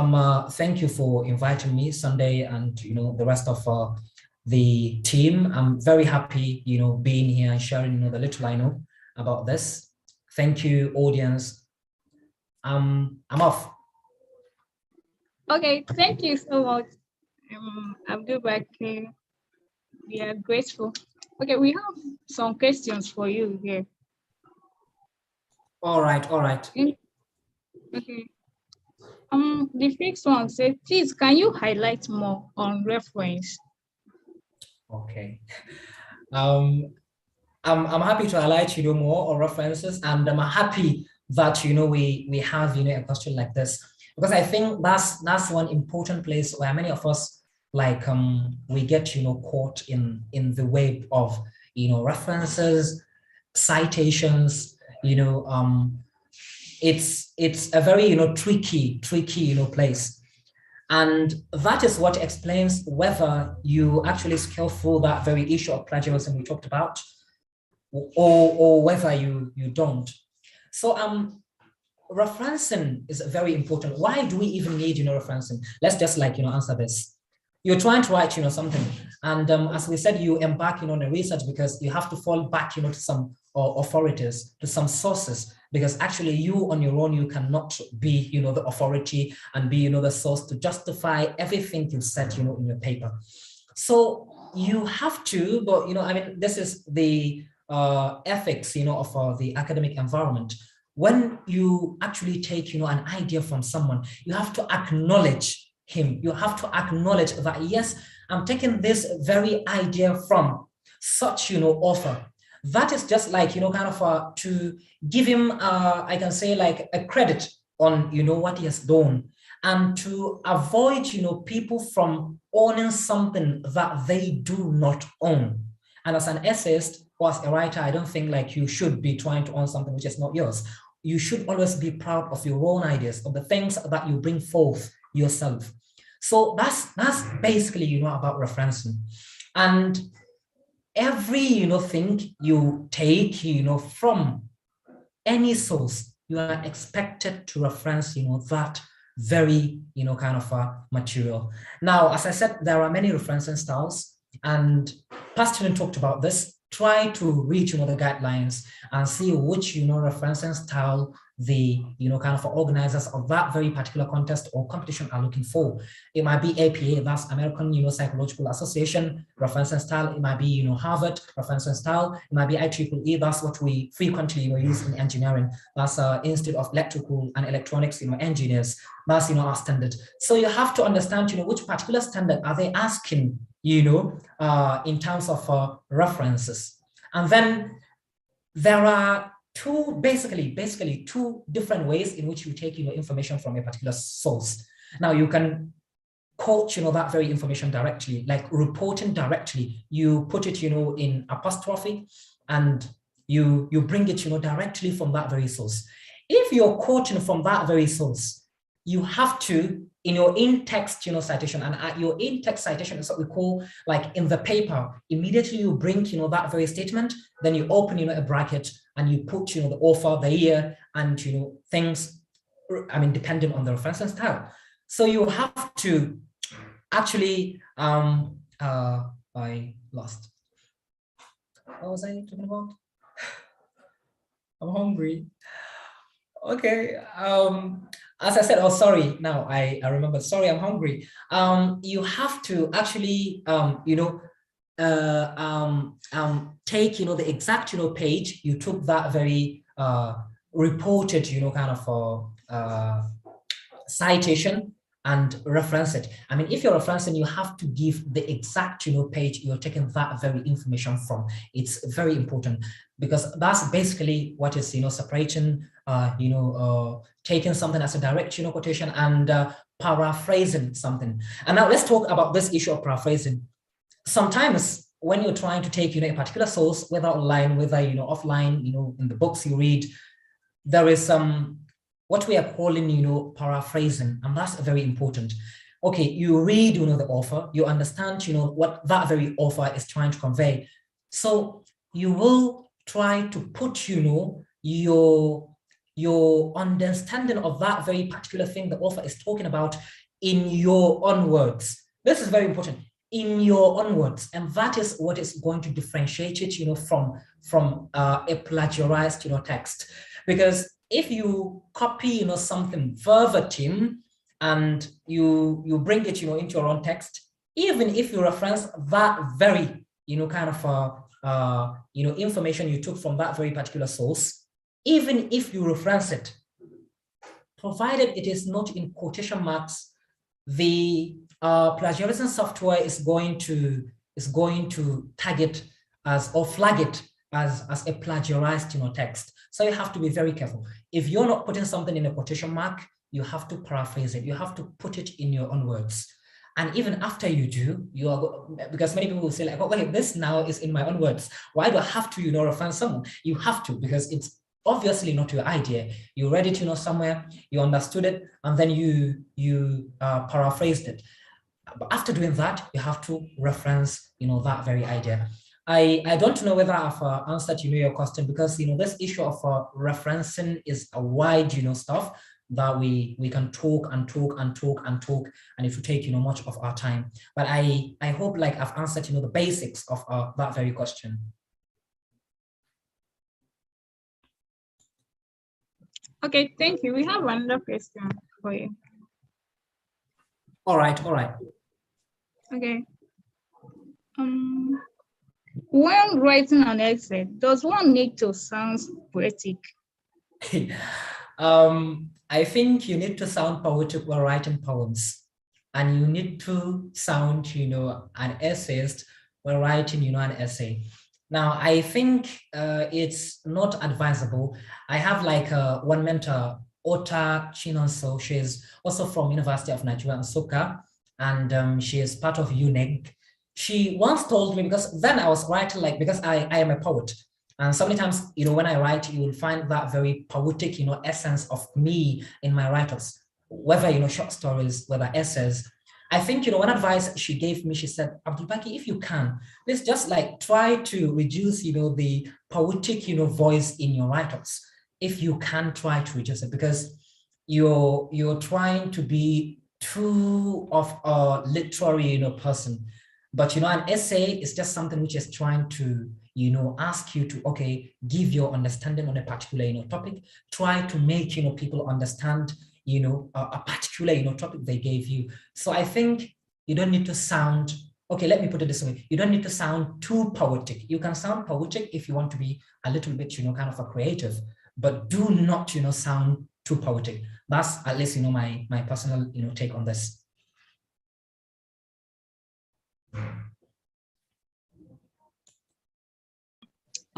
thank you for inviting me, Sunday, and the rest of the team. I'm very happy being here and sharing the little I know about this. Thank you, audience. I'm off. Okay, thank you so much, Abdul-Bakir. We are grateful. Okay, we have some questions for you here. All right. Okay. The first one says, please, can you highlight more on reference? Okay. I'm happy to highlight more on references, and I'm happy that we have a question like this, because I think that's one important place where many of us we get caught in the web of references, citations. It's a very tricky place, and that is what explains whether you actually scale through that very issue of plagiarism we talked about, or whether you don't. So referencing is very important. Why do we even need referencing? Let's just answer this. You're trying to write something, and as we said, you embark on a research because you have to fall back to some or authorities, to some sources, because actually you on your own, you cannot be, the authority and be, the source to justify everything you said, in your paper. So you have to, but, I mean, this is the ethics, of the academic environment. When you actually take, an idea from someone, you have to acknowledge him. You have to acknowledge that, yes, I'm taking this very idea from such, author. That is just like, kind of to give him, I can say, like a credit on, what he has done, and to avoid, people from owning something that they do not own. And as an essayist or as a writer, I don't think like you should be trying to own something which is not yours. You should always be proud of your own ideas, of the things that you bring forth yourself. So that's basically, about referencing. And every, thing you take, from any source, you are expected to reference, that very, kind of material. Now, as I said, there are many referencing styles, and past student talked about this. Try to read, the guidelines and see which, referencing style the, kind of organizers of that very particular contest or competition are looking for. It might be APA, that's American, Psychological Association referencing style. It might be, Harvard referencing style. It might be IEEE, that's what we frequently, use in engineering. That's Institute of Electrical and Electronics, engineers. That's, our standard. So you have to understand, which particular standard are they asking, in terms of references. And then there are basically two different ways in which you take, information from a particular source. Now you can quote, that very information directly, like reporting directly. You put it, in apostrophe, and you bring it, directly from that very source. If you're quoting from that very source, you have to, in your in-text, citation, and at your in-text citation is what we call, like in the paper, immediately you bring, that very statement, then you open, a bracket, and you put, the author, the year, and, things, I mean, depending on the referencing style. So you have to actually, I lost. What was I talking about? I'm hungry. Okay. As I said, oh, sorry, now I remember, sorry, I'm hungry. You have to actually, take, the exact, page, you took that very reported, kind of citation and reference it. I mean, if you're referencing, you have to give the exact, page you're taking that very information from. It's very important, because that's basically what is, separating, taking something as a direct, quotation and paraphrasing something. And now let's talk about this issue of paraphrasing. Sometimes when you're trying to take, a particular source, whether online, whether, offline, in the books you read, there is what we are calling, paraphrasing, and that's very important. Okay, you read, the author, you understand, what that very author is trying to convey. So you will try to put, your understanding of that very particular thing the author is talking about in your own words. This is very important, in your own words, and that is what is going to differentiate it, from a plagiarized, text. Because if you copy, something verbatim and you bring it, into your own text, even if you reference that very, kind of, information you took from that very particular source, even if you reference it, provided it is not in quotation marks, the plagiarism software is going to tag it as, or flag it as a plagiarized, text. So you have to be very careful. If you're not putting something in a quotation mark, you have to paraphrase it. You have to put it in your own words. And even after you do, you are, because many people will say like, oh, wait, this now is in my own words. Why do I have to, reference someone? You have to, because it's obviously not your idea. You read it, somewhere, you understood it, and then you paraphrased it. But after doing that, you have to reference, that very idea. I don't know whether I've answered, your question, because, this issue of referencing is a wide, stuff that we can talk and talk and talk and talk, and it will take, much of our time. But I hope like I've answered, the basics of that very question. Okay, thank you. We have another question for you. All right, all right. Okay. When writing an essay, does one need to sound poetic? I think you need to sound poetic while writing poems, and you need to sound, an essayist while writing, an essay. Now, I think it's not advisable. I have like one mentor, Ota Chinonso. She's also from University of Nigeria, Nsukka, and she is part of UNEG. She once told me, because then I was writing because I am a poet. And so many times, when I write, you will find that very poetic, essence of me in my writers, whether, short stories, whether essays. I think, one advice she gave me, she said, Abdulbaki, if you can, let's just try to reduce, the poetic, voice in your writers. If you can try to reduce it, because you're trying to be too of a literary, person. But, an essay is just something which is trying to, ask you to, okay, give your understanding on a particular, topic, try to make, people understand, a particular, topic they gave you. So I think you don't need to sound, okay, let me put it this way. You don't need to sound too poetic. You can sound poetic if you want to be a little bit, kind of a creative, but do not, sound too poetic. That's at least, my personal, take on this.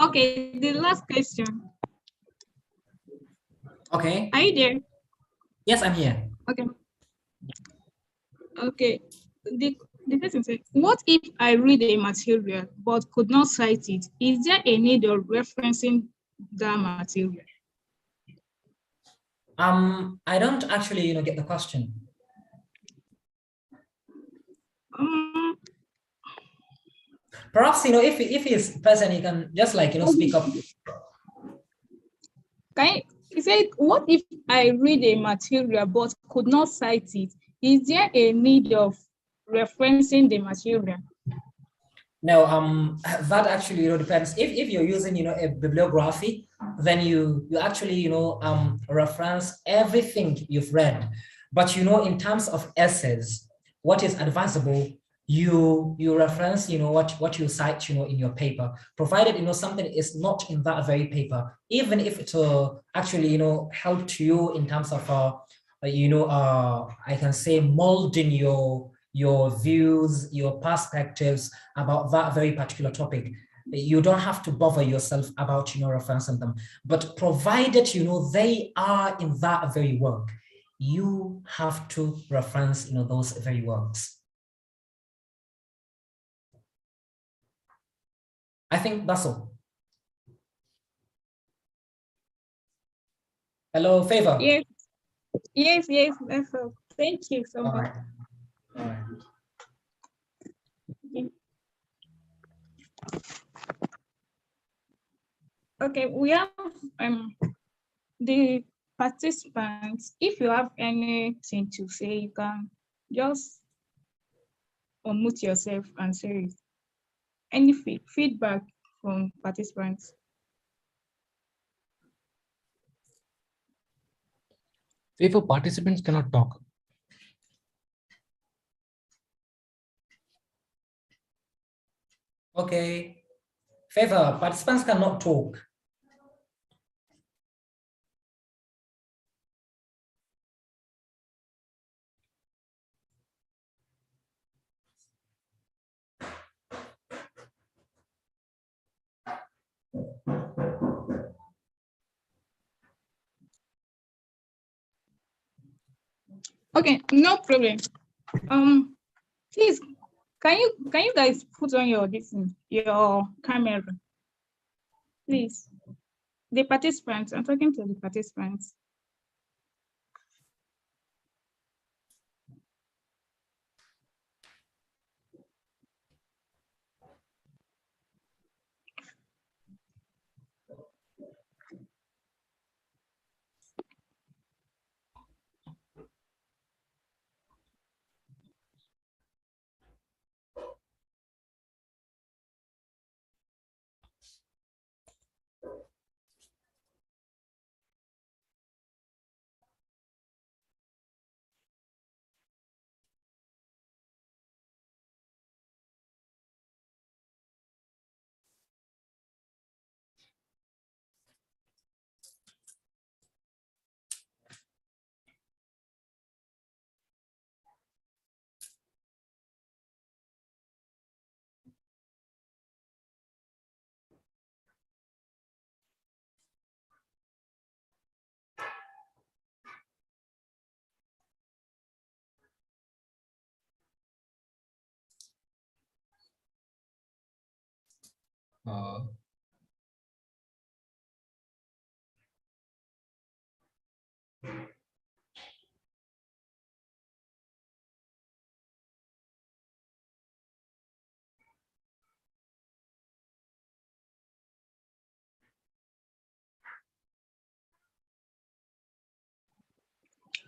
Okay, the last question. Okay. Are you there? Yes, I'm here. Okay. Okay. The person said, what if I read a material but could not cite it? Is there a need of referencing that material? I don't actually, get the question. Perhaps, if he's present, he can just speak up. He said, what if I read a material but could not cite it? Is there a need of referencing the material? No, that actually, depends. If you're using, a bibliography, then you actually, reference everything you've read. But, in terms of essays, what is advisable, you reference, what you cite, in your paper, provided, something is not in that very paper, even if it will actually, help you in terms of, I can say molding your views, your perspectives about that very particular topic. You don't have to bother yourself about, referencing them, but provided, they are in that very work, you have to reference, those very works. I think that's all. Hello, Favor. Yes, that's all. Thank you so much. All right. Okay, we have the participants. If you have anything to say, you can just unmute yourself and say it. Any feedback from participants? If participants cannot talk. Okay. Favor, participants cannot talk. Okay, no problem. Please, can you guys put on your camera? Please. The participants, I'm talking to the participants.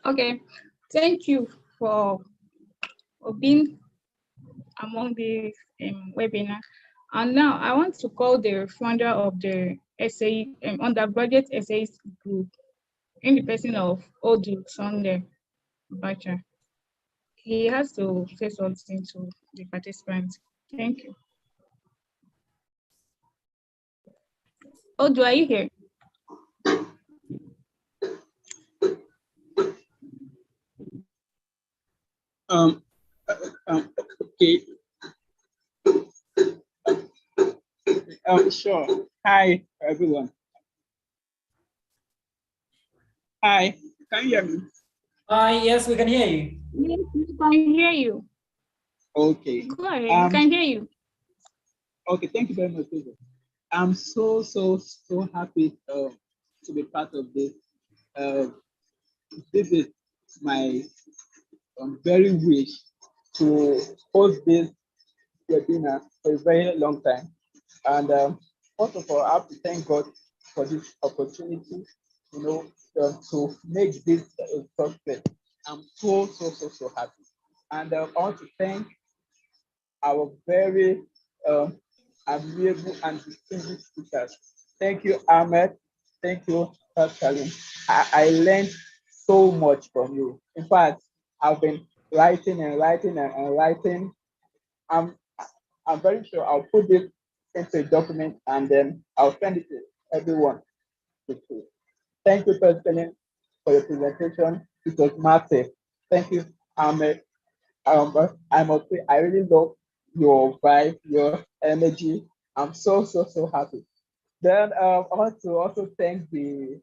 Okay, thank you for being among the webinar. And now I want to call the founder of the undergraduate essays group in the person of Odu Sunday Bacha. He has to say something to the participants. Thank you. Odu, are you here? Okay. Sure. Hi, everyone. Hi, can you hear me? Yes, we can hear you. Yes, we can hear you. Okay. Go ahead, we can hear you. Okay, thank you very much, David. I'm so happy to be part of this. This is my very wish to host this webinar for a very long time. And first of all, I have to thank God for this opportunity, to make this a success. I'm so happy. And I want to thank our very amiable and distinguished speakers. Thank you, Ahmed. Thank you, Pascaline. I learned so much from you. In fact, I've been writing and writing and writing. I'm very sure I'll put this into a document and then I'll send it to everyone. Thank you, Pascaline, for your presentation. It was massive. Thank you, Ahmed. I must say, I really love your vibe, your energy. I'm so happy. Then I want to also thank the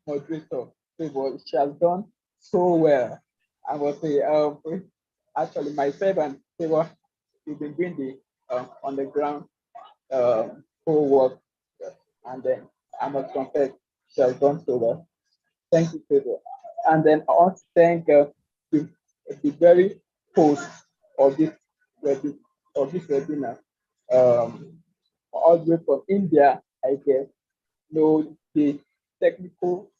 moderator. She has done so well. I must say, actually, myself and Favor, we've been doing the underground co-work, and then I must confess, she has done so well. Thank you, Favor. And then I want to thank the very host of this webinar, all the way from India, I guess. The technical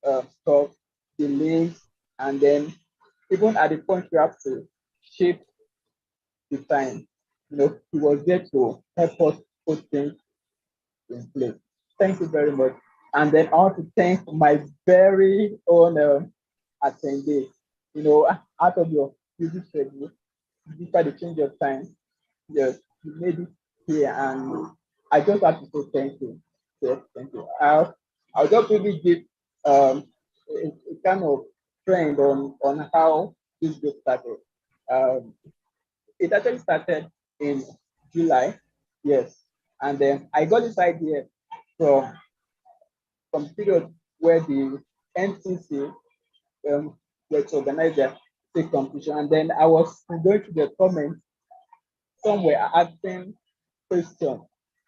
stuff, the links, and then even at the point we have to shape the time, he was there to help us put things in place. Thank you very much. And then I want to thank my very own attendee. Out of your busy schedule, despite the change of time, yes, you made it here, and I just have to say thank you. Yes, thank you. I'll just really give a kind of trend on how this group started. It actually started in July, yes, and then I got this idea from the period where the NCC were to organize their state competition, and then I was going to the comments somewhere asking questions.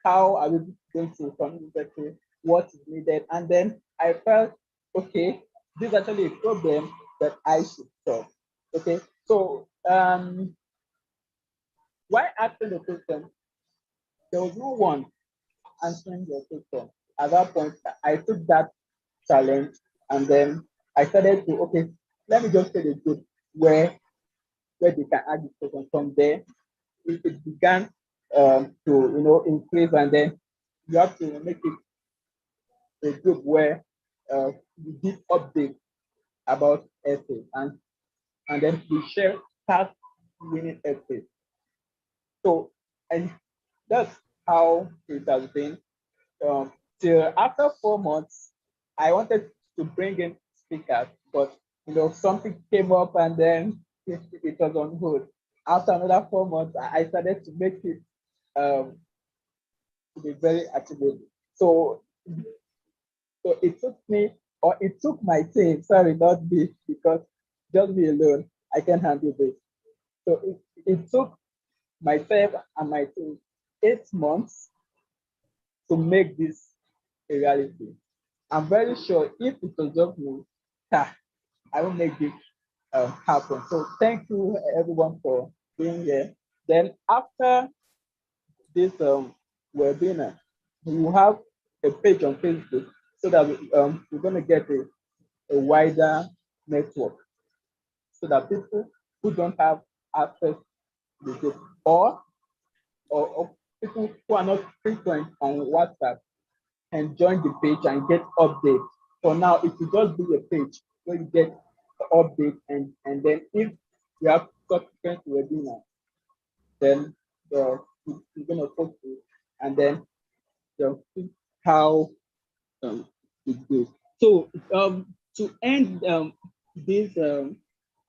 How are we going to communicate? What is needed? And then I felt, okay, this is actually a problem that I should solve. Okay, so why asking the question? There was no one answering the question. At that point, I took that challenge, and then I started to, okay, let me just say the group where they can add the question. From there, it began to increase, and then you have to make it a group where we give updates about essays, and then we share past winning essays. So, and that's how it has been. Till after 4 months, I wanted to bring in speakers, but something came up, and then it was on hold. After another 4 months, I started to make it to be very achievable. So it took me, or it took my team, sorry, not me, because just me alone, I can handle this. So it took myself and my team 8 months to make this a reality. I'm very sure if it was just me, I will make this happen. So thank you everyone for being here. Then after this webinar, we will have a page on Facebook so that we're going to get a wider network so that people who don't have access to the group or people who are not frequent on WhatsApp can join the page and get updates. For now, it will just be a page where you get the update and then if you have subsequent webinar, then you're going to post it and then you'll see how it goes. So to end this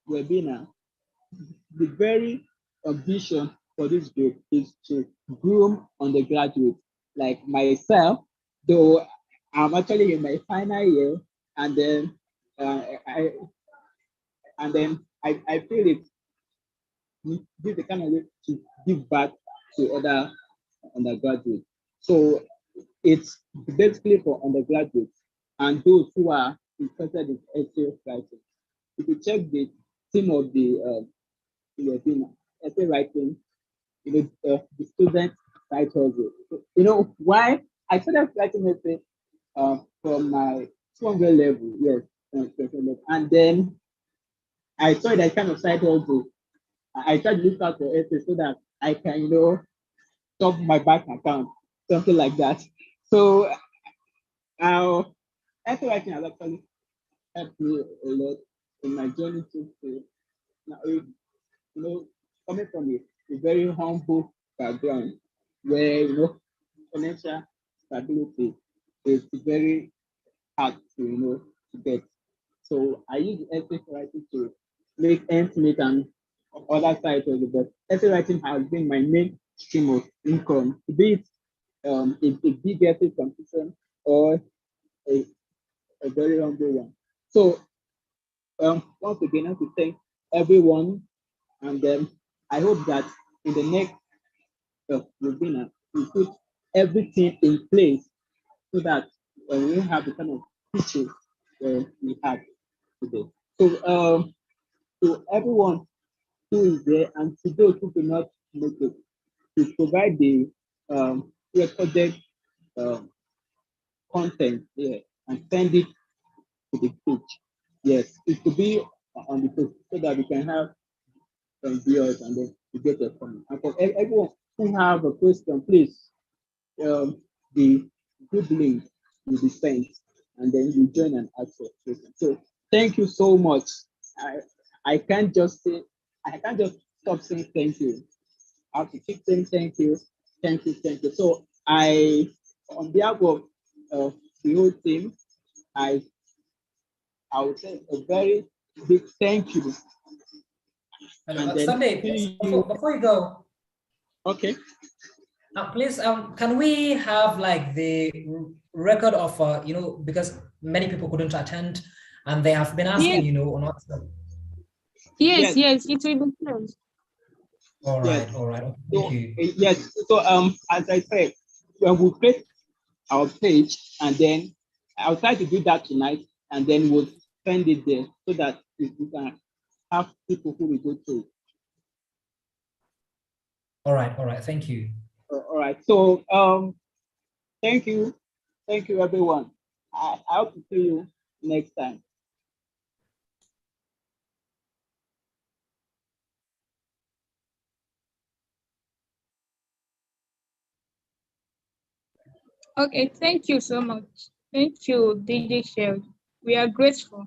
webinar, the very ambition for this group is to groom undergraduates like myself, though I'm actually in my final year, and then I feel it this is the kind of way to give back to other undergraduates. So it's basically for undergraduates and those who are interested in essay writing. If you check the theme of the essay writing, the student write also. You know why I started writing essay from my 200 level, yes, and then I saw that kind of side also. I tried to look out for essay so that I can, top my bank account, something like that. So essay writing has actually helped me a lot in my journey to coming from a very humble background where financial stability is very hard to get. So I use essay writing to make ends meet and other sides of it, but essay writing has been my main stream of income, be it a big essay competition or a, a very humble one. So once again, I want to thank everyone, and I hope that in the next webinar, we put everything in place so that we won't have the kind of issues we have today. So to everyone who is there and to those who do not make it, to provide the recorded content here and send it to the page. Yes, it could be on the page so that we can have viewers and then we get a comment. And for everyone who have a question, please, the good link will be sent and then you join and ask your question. So thank you so much. I can't just stop saying thank you. I have to keep saying thank you, thank you, thank you. So on behalf of the whole team, I would say a very big thank you. Hello, Sunday, before you go. Okay. Please, can we have like the record of, because many people couldn't attend and they have been asking, Yes. or not. Yes, it will be closed. All right, Yes. all right. Okay, So, thank you. yes. So as I said, when we create our page, and then I'll try to do that tonight, and then we'll send it there so that we can have people who will go through. All right. Thank you. All right. So thank you everyone. I hope to see you next time. Okay, thank you so much. Thank you, DJ Shell. We are grateful.